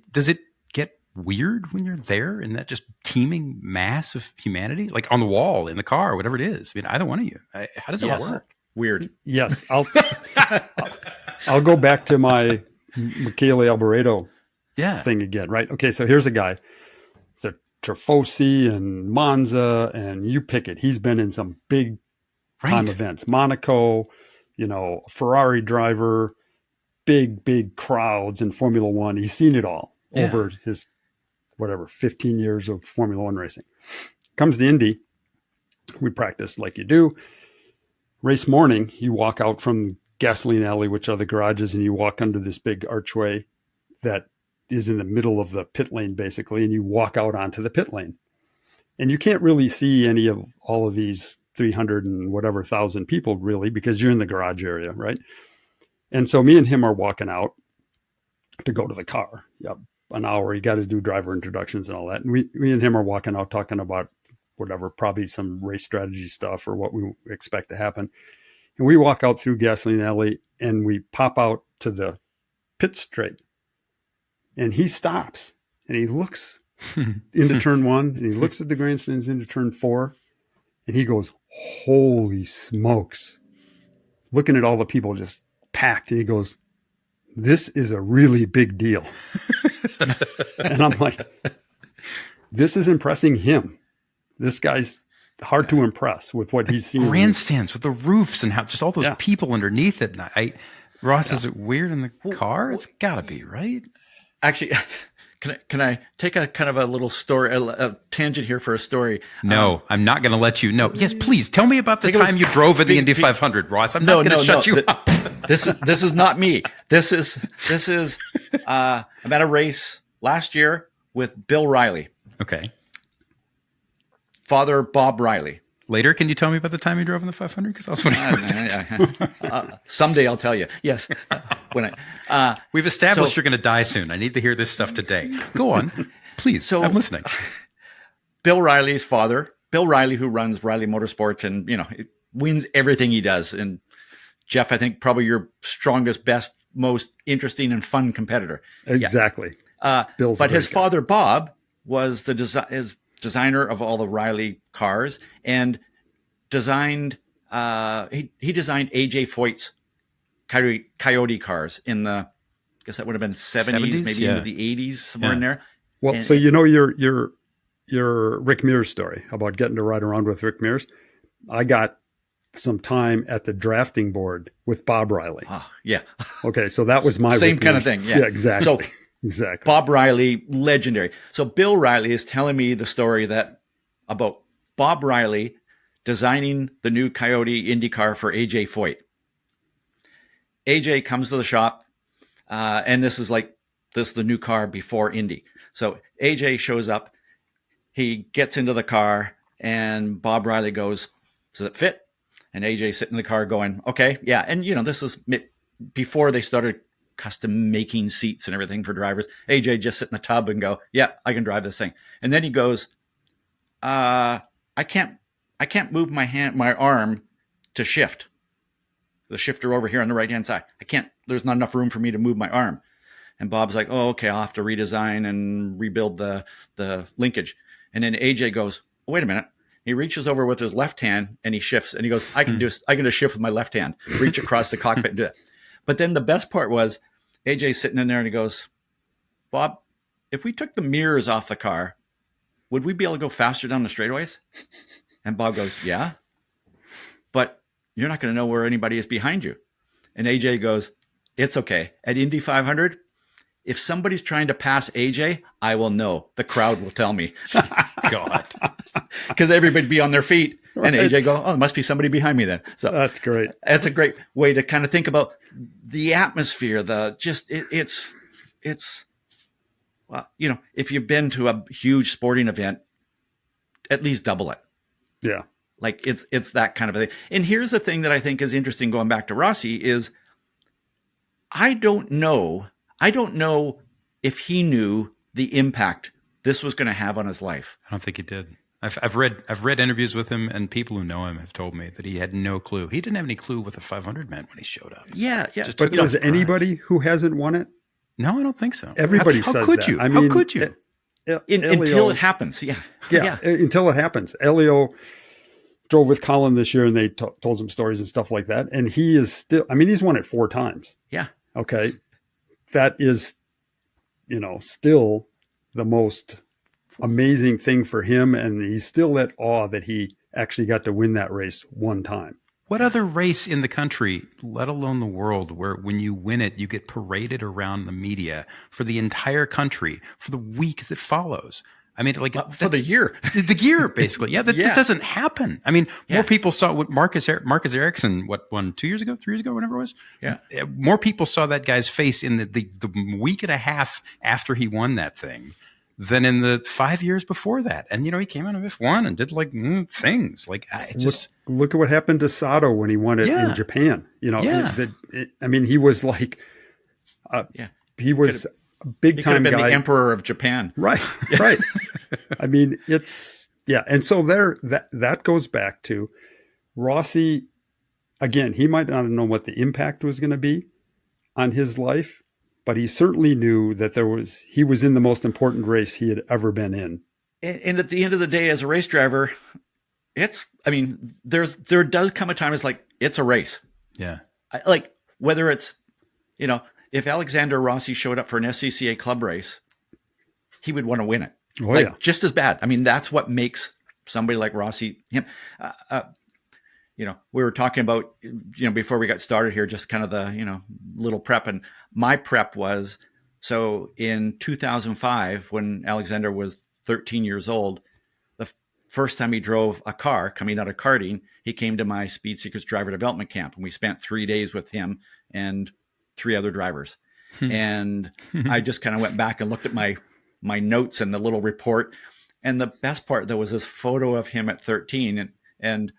Does it get weird when you're there in that just teeming mass of humanity, like on the wall, in the car, whatever it is? Either one of you. How does it work? Weird. Yes. I'll go back to my Michele Alboreto thing again, right? Okay, so here's a guy, the Tifosi and Monza, and you pick it. He's been in some big time events, Monaco, Ferrari driver, big crowds in Formula One. He's seen it all over his 15 years of Formula One racing. Comes to Indy, we practice like you do. Race morning, you walk out from gasoline alley, which are the garages, and you walk under this big archway that is in the middle of the pit lane, basically, and you walk out onto the pit lane. And you can't really see any of all of these 300 and whatever thousand people, really, because you're in the garage area, right? And so me and him are walking out to go to the car. Yep, an hour. You got to do driver introductions and all that. And me and him are walking out talking about whatever, probably some race strategy stuff or what we expect to happen. And we walk out through gasoline alley, and we pop out to the pit straight. And he stops and he looks into turn 1 and he looks at the grandstands into turn 4 and he goes, holy smokes. Looking at all the people just packed, and he goes, this is a really big deal. And I'm like, this is impressing him. This guy's hard to impress with what he's seen. Grandstands with the roofs and how just all those people underneath it. And Ross, is it weird in the car? It's got to be, right? Actually, can I take a kind of a little story, a tangent here for a story? No, I'm not going to let you know. Yes, please tell me about the time you drove in the Indy 500, Ross. I'm not going to shut you up. This is not me. This is I'm at a race last year with Bill Riley. Okay. Father Bob Riley. Later, can you tell me about the time you drove in the 500? Because I was wondering. Someday I'll tell you. Yes. We've established you're going to die soon. I need to hear this stuff today. Go on, please. So I'm listening. Bill Riley's father, Bill Riley, who runs Riley Motorsports, and wins everything he does. And Jeff, I think probably your strongest, best, most interesting and fun competitor. Exactly. But his father Bob was the designer of all the Riley cars and designed he designed AJ Foyt's Coyote cars in the, I guess that would have been 70s, maybe into the 80s, somewhere in there. Well, so your Rick Mears story about getting to ride around with Rick Mears. I got some time at the drafting board with Bob Riley. Yeah. Okay, so that was my same Rick kind Mears. of thing. Yeah, exactly. So exactly. Bob Riley, legendary. So Bill Riley is telling me the story about Bob Riley designing the new Coyote Indy car for AJ Foyt. AJ comes to the shop, and this is the new car before Indy. So AJ shows up, he gets into the car, and Bob Riley goes, "Does it fit?" And AJ sitting in the car going, "Okay, yeah." And this is before they started custom making seats and everything for drivers. AJ just sit in the tub and go, "Yeah, I can drive this thing." And then he goes, "I can't move my arm to shift. The shifter over here on the right-hand side. There's not enough room for me to move my arm." And Bob's like, "Oh, okay, I'll have to redesign and rebuild the linkage." And then AJ goes, "Wait a minute." He reaches over with his left hand and he shifts and he goes, I can just shift with my left hand, reach across the cockpit and do it. But then the best part was AJ sitting in there and he goes, "Bob, if we took the mirrors off the car, would we be able to go faster down the straightaways?" And Bob goes, "Yeah, but you're not going to know where anybody is behind you." And AJ goes, "It's okay. At Indy 500, if somebody's trying to pass AJ, I will know. The crowd will tell me." God. Because everybody be on their feet. Right. And AJ go, "Oh, there must be somebody behind me then." So that's great. That's a great way to kind of think about the atmosphere. It's well, if you've been to a huge sporting event, at least double it. Yeah. Like it's that kind of a thing. And here's the thing that I think is interesting going back to Rossi is I don't know if he knew the impact this was going to have on his life. I don't think he did. I've read interviews with him, and people who know him have told me that he had no clue. He didn't have any clue what the 500 meant when he showed up. Yeah. But does anybody who hasn't won it? No, I don't think so. Everybody how says could that. You? I mean, how could you? Until it happens. Yeah. Until it happens. Elio drove with Colin this year, and they told some stories and stuff like that. And he is still. I mean, he's won it 4 times. Yeah. Okay, that is, still the most amazing thing for him, and he's still at awe that he actually got to win that race 1 time. What other race in the country, let alone the world, where when you win it, you get paraded around the media for the entire country for the week that follows? I mean, for the year, basically. Yeah, that doesn't happen. I mean, more people saw what Marcus Ericsson, won 2 years ago, 3 years ago, whatever it was. Yeah. More people saw that guy's face in the week and a half after he won that thing than in the 5 years before that. And, he came out of F1 and did things look at what happened to Sato when he won it in Japan. I mean, he was like, he was a big time guy. The emperor of Japan. Right. Right. I mean, and so that goes back to Rossi. Again, he might not have known what the impact was going to be on his life, but he certainly knew that he was in the most important race he had ever been in. And at the end of the day, as a race driver, there does come a time it's like, it's a race. Yeah. Like whether it's, if Alexander Rossi showed up for an SCCA club race, he would want to win it. Just as bad. I mean, that's what makes somebody like Rossi him. We were talking about, before we got started here, just kind of the, little prep. And my prep was, so in 2005, when Alexander was 13 years old, the first time he drove a car coming out of karting, he came to my Speed Seekers driver development camp, and we spent 3 days with him and 3 other drivers. And I just kind of went back and looked at my notes and the little report. And the best part, though, was this photo of him at 13. And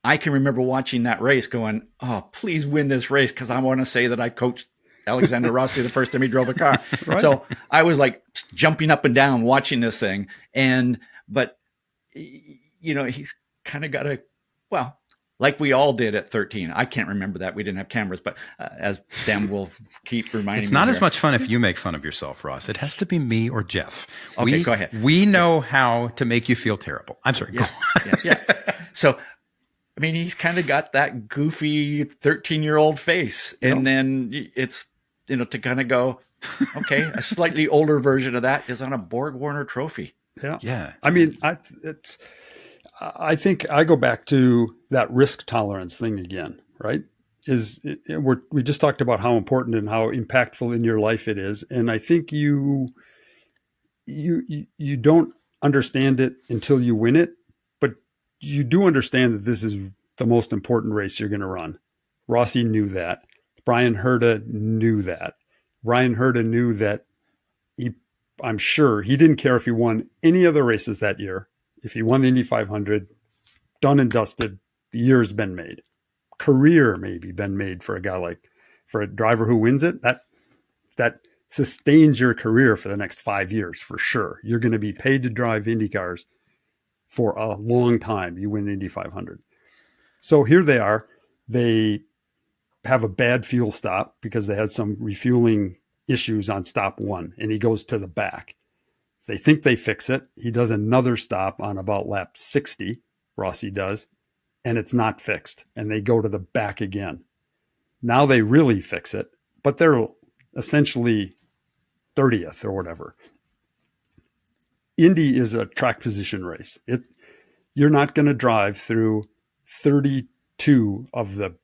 I can remember watching that race going, oh, please win this race, because I want to say that I coached Alexander Rossi the first time he drove a car. Right. So I was like jumping up and down watching this thing. But he's kind of got like we all did at 13. I can't remember that. We didn't have cameras, but as Sam will keep reminding me. It's not as much fun if you make fun of yourself, Ross. It has to be me or Jeff. Okay, go ahead. We know how to make you feel terrible. I'm sorry. Yeah. So, he's kind of got that goofy 13-year-old face. And then it's, to kind of go, okay, a slightly older version of that is on a Borg Warner trophy. Yeah. I think I go back to that risk tolerance thing again, right? We just talked about how important and how impactful in your life it is. And I think you don't understand it until you win it, but you do understand that this is the most important race you're going to run. Rossi knew that. Brian Herta knew that. Brian Herta knew that I'm sure he didn't care if he won any other races that year. If he won the Indy 500, done and dusted, the year's been made. Career maybe been made for a driver who wins it. That sustains your career for the next 5 years for sure. You're going to be paid to drive Indy cars for a long time. You win the Indy 500. So here they are. They have a bad fuel stop because they had some refueling issues on stop 1, and he goes to the back. They think they fix it. He does another stop on about lap 60, Rossi does, and it's not fixed. And they go to the back again. Now they really fix it, but they're essentially 30th or whatever. Indy is a track position race. You're not going to drive through 32 of the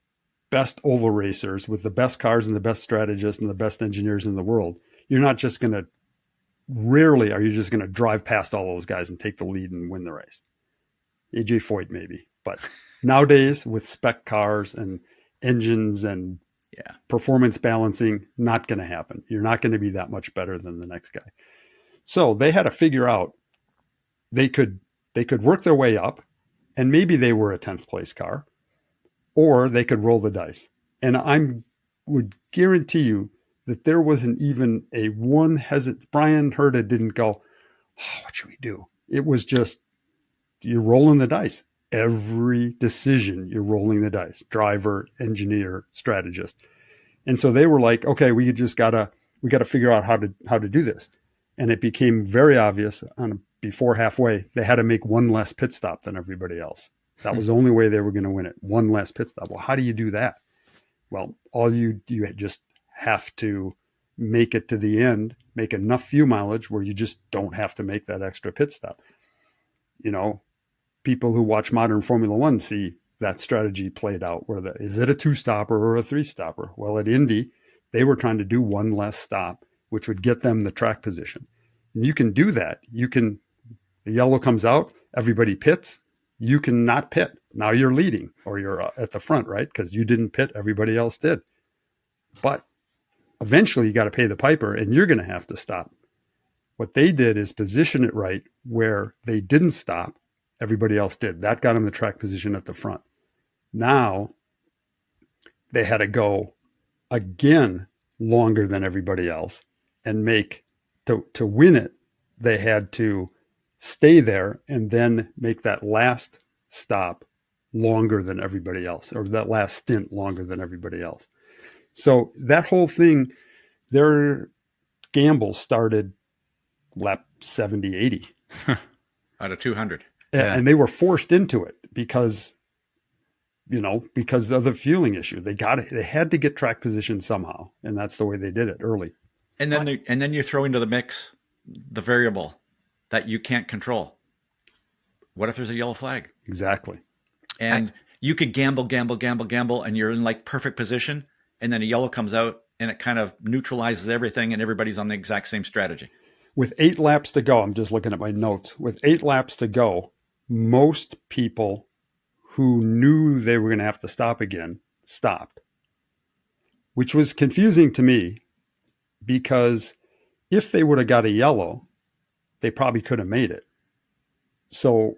best oval racers with the best cars and the best strategists and the best engineers in the world. You're not just going to Rarely are you just going to drive past all those guys and take the lead and win the race. AJ Foyt maybe, but nowadays with spec cars and engines and performance balancing, not going to happen. You're not going to be that much better than the next guy. So they had to figure out they could work their way up, and maybe they were a 10th place car, or they could roll the dice. And I would guarantee you that there wasn't even a one hesitant. Brian Herta didn't go, oh, what should we do? It was just, you're rolling the dice. Every decision, you're rolling the dice. Driver, engineer, strategist. And so they were like, okay, we got to figure out how to do this. And it became very obvious before halfway, they had to make one less pit stop than everybody else. That was the only way they were going to win it. One less pit stop. Well, how do you do that? Well, you just have to make it to the end, make enough fuel mileage where you just don't have to make that extra pit stop. You know, people who watch modern Formula One see that strategy played out. Is it a 2-stopper or a 3-stopper? Well, at Indy, they were trying to do one less stop, which would get them the track position. And you can do that. The yellow comes out, everybody pits. You can not pit. Now you're leading, or you're at the front, right? Because you didn't pit, everybody else did. But eventually you got to pay the piper, and you're going to have to stop. What they did is position it right where they didn't stop, everybody else did. That got them the track position at the front. Now they had to go again longer than everybody else and to win it, they had to stay there and then make that last stop longer than everybody else, or that last stint longer than everybody else. So that whole thing, their gamble started lap 70, 80. Out of 200. Yeah. And they were forced into it because of the fueling issue. They had to get track position somehow. And that's the way they did it early. And then you throw into the mix the variable that you can't control. What if there's a yellow flag? Exactly. And you could gamble, and you're in like perfect position. And then a yellow comes out and it kind of neutralizes everything and everybody's on the exact same strategy. With 8 laps to go, I'm just looking at my notes. With 8 laps to go, most people who knew they were going to have to stop again stopped, which was confusing to me because if they would have got a yellow, they probably could have made it. So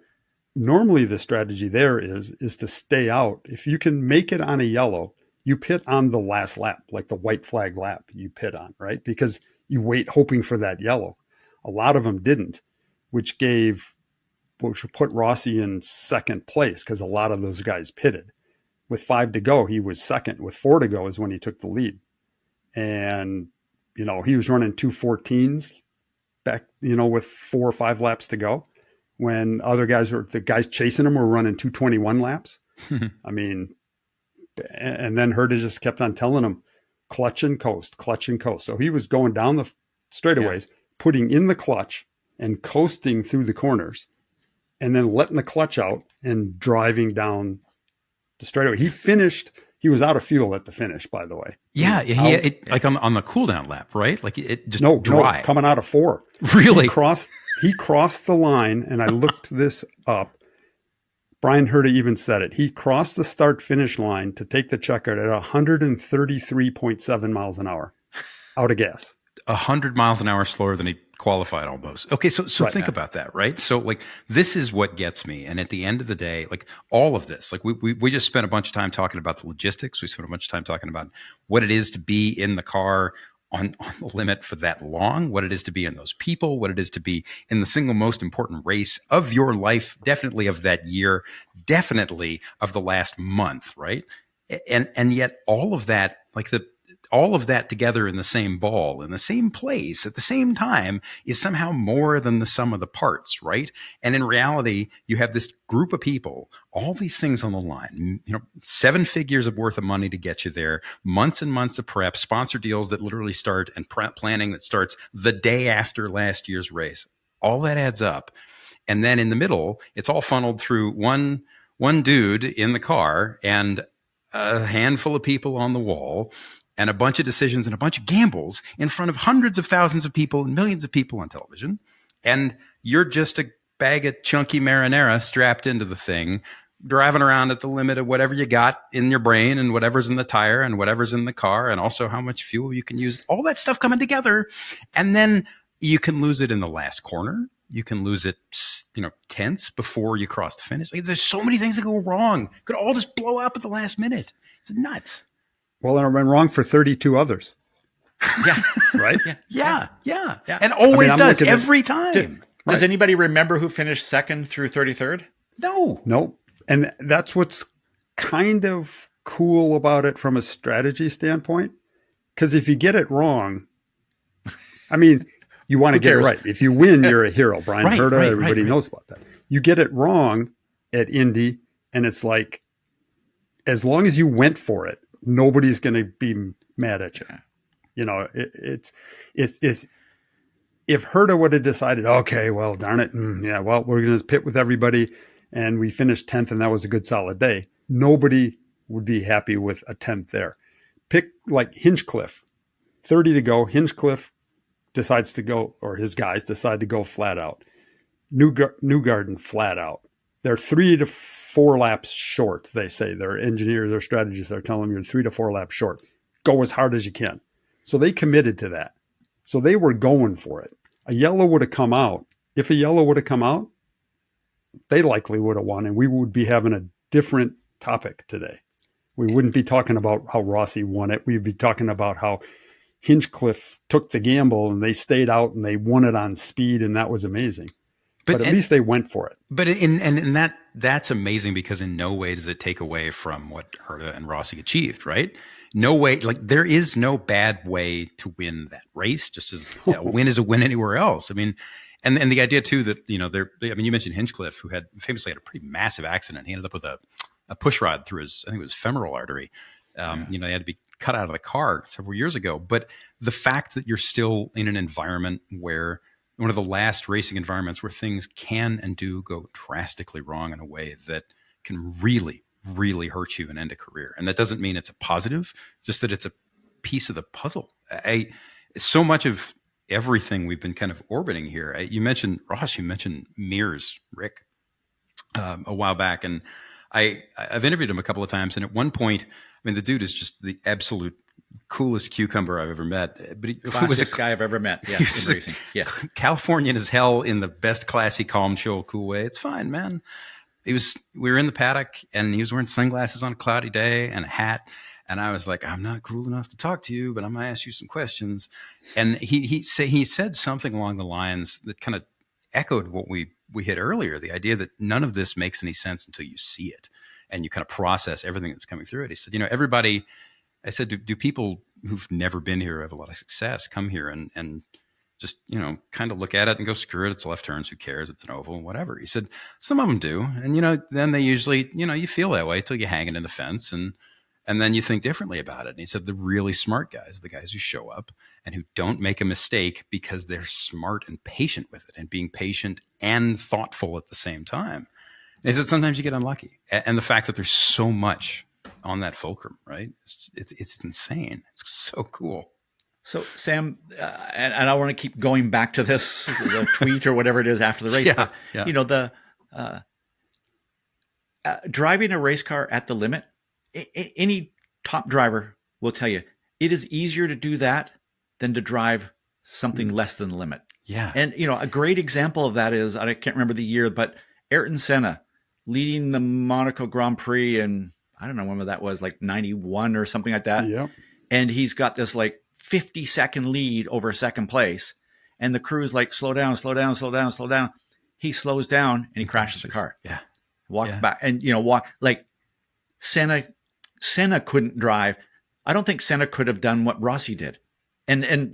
normally the strategy there is to stay out. If you can make it on a yellow, you pit on the last lap, like the white flag lap you pit on, right? Because you wait hoping for that yellow. A lot of them didn't, which put Rossi in second place because a lot of those guys pitted. With 5 to go, he was second. With 4 to go is when he took the lead. And, he was running 2:14s back, with 4 or 5 laps to go. When the guys chasing him were running 2:21 laps. I mean, and then Herta just kept on telling him, clutch and coast. So he was going down the straightaways, putting in the clutch and coasting through the corners, and then letting the clutch out and driving down the straightaway. He was out of fuel at the finish, by the way. Yeah, like on the cool down lap, right? Like it just dry. No, coming out of 4. Really? He crossed the line, and I looked this up. Brian Herta even said it. He crossed the start-finish line to take the checkered at 133.7 miles an hour out of gas. 100 miles an hour slower than he qualified almost. Okay, so right. Think about that, right? So like this is what gets me. And at the end of the day, like all of this, like we just spent a bunch of time talking about the logistics. We spent a bunch of time talking about what it is to be in the car on the limit for that long, what it is to be in those people, what it is to be in the single most important race of your life, definitely of that year, definitely of the last month, right? And yet all of that, all of that together in the same ball, in the same place, at the same time, is somehow more than the sum of the parts, right? And in reality, you have this group of people, all these things on the line, 7 figures of worth of money to get you there, months and months of prep, sponsor deals that literally start, and planning that starts the day after last year's race. All that adds up. And then in the middle, it's all funneled through one dude in the car and a handful of people on the wall, and a bunch of decisions and a bunch of gambles in front of hundreds of thousands of people and millions of people on television. And you're just a bag of chunky marinara strapped into the thing, driving around at the limit of whatever you got in your brain and whatever's in the tire and whatever's in the car, and also how much fuel you can use, all that stuff coming together. And then you can lose it in the last corner. You can lose it, tenths before you cross the finish. Like, there's so many things that go wrong. Could all just blow up at the last minute. It's nuts. Well, and I went wrong for 32 others. Yeah. Right? Yeah. And always does, every time. Does anybody remember who finished second through 33rd? No. And that's what's kind of cool about it from a strategy standpoint. Because if you get it wrong, I mean, you want to get it right. If you win, you're a hero. Brian Herta, everybody knows about that. You get it wrong at Indy, and it's like, as long as you went for it, nobody's going to be mad at you. It's if Herta would have decided, okay, well, darn it. We're going to pit with everybody, and we finished 10th, and that was a good solid day. Nobody would be happy with a 10th there. Pick like Hinchcliffe, 30 to go. Hinchcliffe decides to go, or his guys decide to go flat out. Newgarden flat out. They're 3 to 4 laps short, they say. Their engineers, their strategists are telling them you're 3 to 4 laps short. Go as hard as you can. So they committed to that. So they were going for it. A yellow would have come out. If a yellow would have come out, they likely would have won, and we would be having a different topic today. We wouldn't be talking about how Rossi won it. We'd be talking about how Hinchcliffe took the gamble and they stayed out and they won it on speed, and that was amazing. but at least they went for it. But that's amazing, because in no way does it take away from what Herta and Rossi achieved, right? No way, like there is no bad way to win that race, just as a win is a win anywhere else. I mean, and the idea too that, you mentioned Hinchcliffe, who famously had a pretty massive accident. He ended up with a push rod through his, I think it was femoral artery. They had to be cut out of the car several years ago. But the fact that you're still in an environment where, one of the last racing environments where things can and do go drastically wrong in a way that can really, really hurt you and end a career. And that doesn't mean it's a positive, just that it's a piece of the puzzle. So much of everything we've been kind of orbiting here. You mentioned Ross, you mentioned Mears, Rick, a while back. And I've interviewed him a couple of times. And at one point, the dude is just the absolute coolest cucumber I've ever met. But he was a guy I've ever met. Yeah, in racing. Yeah, Californian as hell in the best classy, calm, chill, cool way. It's fine, man. We were in the paddock, and he was wearing sunglasses on a cloudy day and a hat. And I was like, I'm not cool enough to talk to you, but I'm gonna ask you some questions. And he said something along the lines that kind of echoed what we hit earlier, the idea that none of this makes any sense until you see it and you kind of process everything that's coming through it. He said, everybody. I said, do people who've never been here, have a lot of success, come here and just, kind of look at it and go, screw it, it's left turns, who cares, it's an oval, whatever. He said, some of them do. And, then they usually, you feel that way till you hang it in the fence and then you think differently about it. And he said, the really smart guys, the guys who show up and who don't make a mistake because they're smart and patient with it, and being patient and thoughtful at the same time. And he said, sometimes you get unlucky. And the fact that there's so much on that fulcrum, right? It's insane. It's so cool. So Sam, and I want to keep going back to this, the tweet or whatever it is after the race. Yeah. But, driving a race car at the limit, any top driver will tell you it is easier to do that than to drive something less than the limit. Yeah. And, a great example of that is, I can't remember the year, but Ayrton Senna leading the Monaco Grand Prix, and I don't know when that was, like 91 or something like that. Yeah. And he's got this like 50-second lead over second place. And the crew's like, slow down, slow down, slow down, slow down. He slows down and he crashes the car. Yeah. Walks back and, like Senna couldn't drive. I don't think Senna could have done what Rossi did. And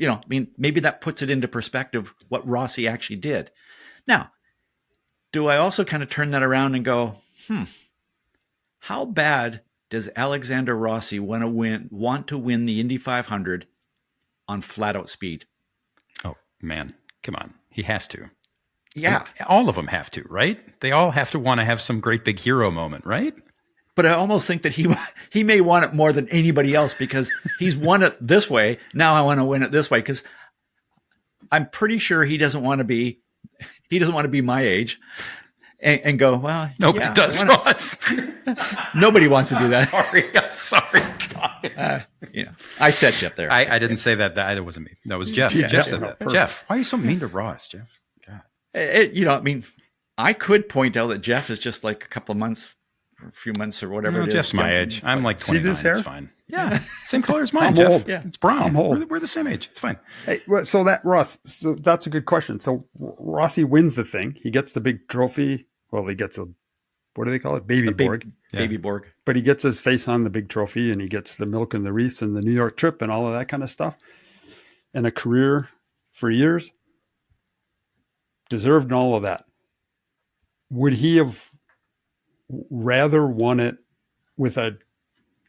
maybe that puts it into perspective what Rossi actually did. Now, do I also kind of turn that around and go, how bad does Alexander Rossi want to win the Indy 500 on flat out speed? Oh man, come on. He has to. Yeah. All of them have to, right? They all have to want to have some great big hero moment, right? But I almost think that he may want it more than anybody else, because he's won it this way. Now I want to win it this way, because I'm pretty sure he doesn't want to be my age and go, well, nobody does, Ross. Nobody wants to do that. I'm sorry. God. I set you up there. I didn't say that. That wasn't me. That was Jeff. Yeah, Jeff said no, that. perfect. Jeff, why are you so mean to Ross, Jeff? God. I could point out that Jeff is just like a few months or whatever it is. Jeff's my age. I'm like 29. See this hair? It's fine. Yeah. Same color as mine, I'm Jeff. old. Yeah. It's brown. I'm old. We're the same age. It's fine. Hey, so that's a good question. So Rossi wins the thing. He gets the big trophy. Well, he gets what do they call it? Baby Borg. Baby Borg. But he gets his face on the big trophy, and he gets the milk and the wreaths and the New York trip and all of that kind of stuff. And a career for years. Deserved and all of that. Would he have rather won it with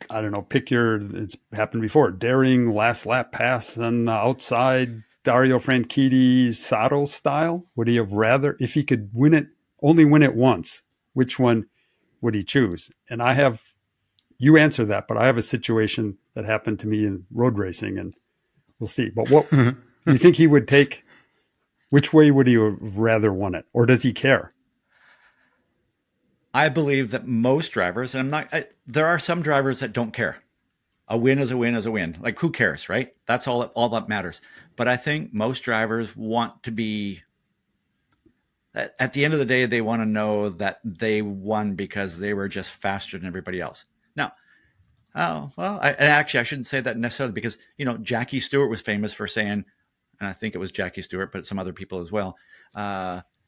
it's happened before, daring last lap pass on the outside, Dario Franchitti, Sato style? Would he have rather, if he could only win it once, which one would he choose? And you answer that, but I have a situation that happened to me in road racing, and we'll see. But what do you think he would take? Which way would he have rather won it? Or does he care? I believe that most drivers, and there are some drivers that don't care. A win is a win is a win. Like, who cares, right? That's all that matters. But I think most drivers want to be, at the end of the day, they want to know that they won because they were just faster than everybody else. Now, I shouldn't say that necessarily, because, Jackie Stewart was famous for saying, and I think it was Jackie Stewart, but some other people as well,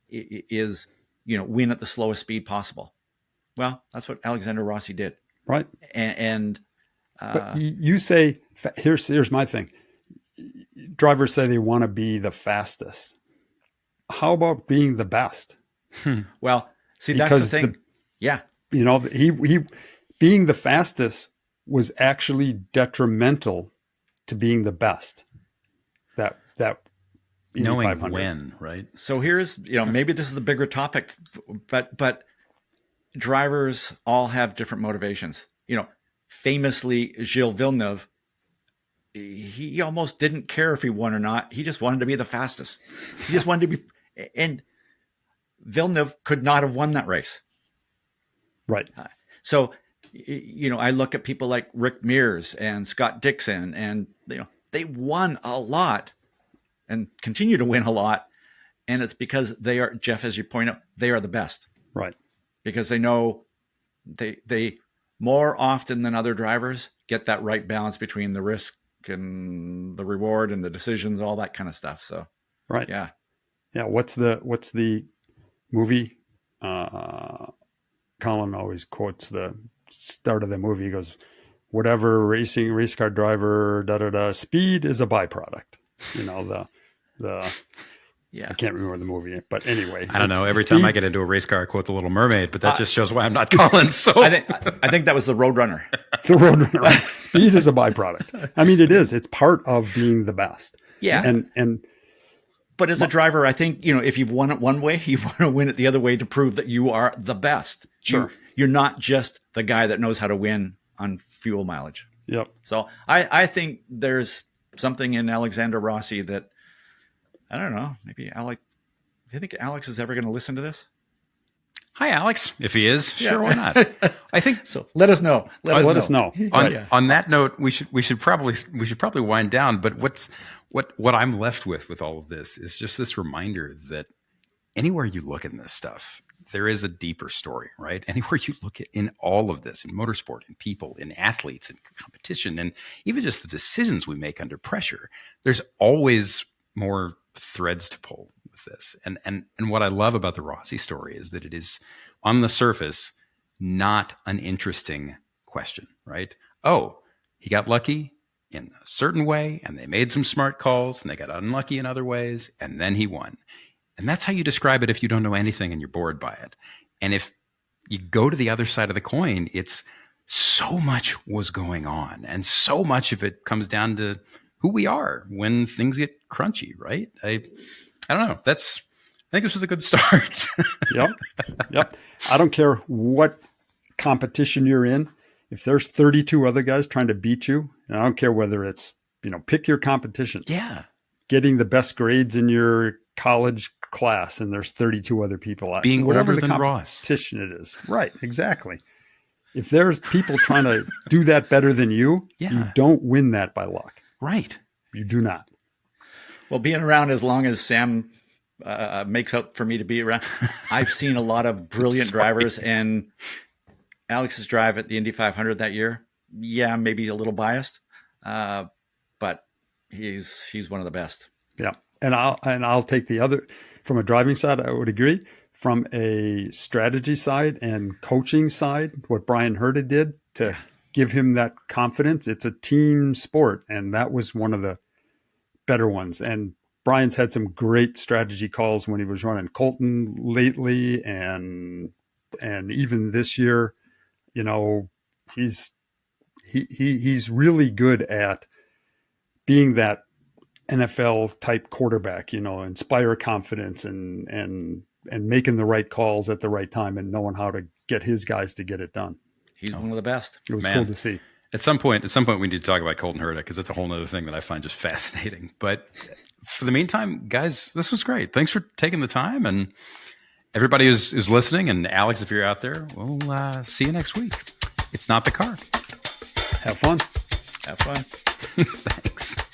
is, win at the slowest speed possible. Well, that's what Alexander Rossi did. Right. And but you say, here's my thing. Drivers say they want to be the fastest. How about being the best? Well, see, Because that's the thing. Yeah. He being the fastest was actually detrimental to being the best. That Knowing 500. when, right? So here's, maybe this is the bigger topic, but drivers all have different motivations. Famously, Gilles Villeneuve, he almost didn't care if he won or not. He just wanted to be the fastest. He just wanted to be, and Villeneuve could not have won that race. Right. So, I look at people like Rick Mears and Scott Dixon, and they won a lot and continue to win a lot. And it's because they are, Jeff, as you point out, they are the best. Right. Because they know they more often than other drivers get that right balance between the risk and the reward and the decisions, all that kind of stuff. So, right. Yeah. Yeah. What's the movie? Colin always quotes the start of the movie. He goes, whatever race car driver, speed is a byproduct. Yeah. I can't remember the movie, but anyway. I don't know. Every time I get into a race car, I quote The Little Mermaid, but that just shows why I'm not Colin. So I think that was the Roadrunner. The Roadrunner. Right? Speed is a byproduct. I mean, it is. It's part of being the best. Yeah. But as a driver, I think, if you've won it one way, you want to win it the other way to prove that you are the best. Sure. You're not just the guy that knows how to win on fuel mileage. Yep. So I think there's something in Alexander Rossi that, I don't know, maybe Alex, do you think Alex is ever going to listen to this? Hi, Alex. If he is, sure, why not? I think so. Let us know. Let us know. On that note, we should probably wind down. But what I'm left with all of this is just this reminder that anywhere you look in this stuff, there is a deeper story, right? Anywhere you look at in all of this, in motorsport, in people, in athletes, in competition, and even just the decisions we make under pressure, there's always more threads to pull with this. And what I love about the Rossi story is that it is, on the surface, not an interesting question, right? Oh, he got lucky in a certain way, and they made some smart calls, and they got unlucky in other ways, and then he won. And that's how you describe it if you don't know anything and you're bored by it. And if you go to the other side of the coin, it's so much was going on, and so much of it comes down to who we are when things get crunchy, right? I don't know. I think this was a good start. Yep. I don't care what competition you're in. If there's 32 other guys trying to beat you, and I don't care whether it's, pick your competition. Yeah. Getting the best grades in your college class, and there's 32 other people out. Being whatever older the than Ross. competition it is. Right, exactly. If there's people trying to do that better than you, you don't win that by luck. Right. You do not. Well, being around as long as Sam makes up for me to be around, I've seen a lot of brilliant drivers, and Alex's drive at the Indy 500 that year, maybe a little biased, but he's one of the best. Yeah. And I'll take the other, from a driving side, I would agree. From a strategy side and coaching side, what Brian Herta did to give him that confidence. It's a team sport, and that was one of the better ones. And Brian's had some great strategy calls when he was running Colton lately, and even this year, he's really good at being that NFL type quarterback, inspire confidence and making the right calls at the right time and knowing how to get his guys to get it done. He's one of the best. It was cool to see. At some point, we need to talk about Colton Herta, because that's a whole other thing that I find just fascinating. But for the meantime, guys, this was great. Thanks for taking the time, and everybody who's listening, and Alex, if you're out there, we'll see you next week. It's Not the Car. Have fun. Have fun. Thanks.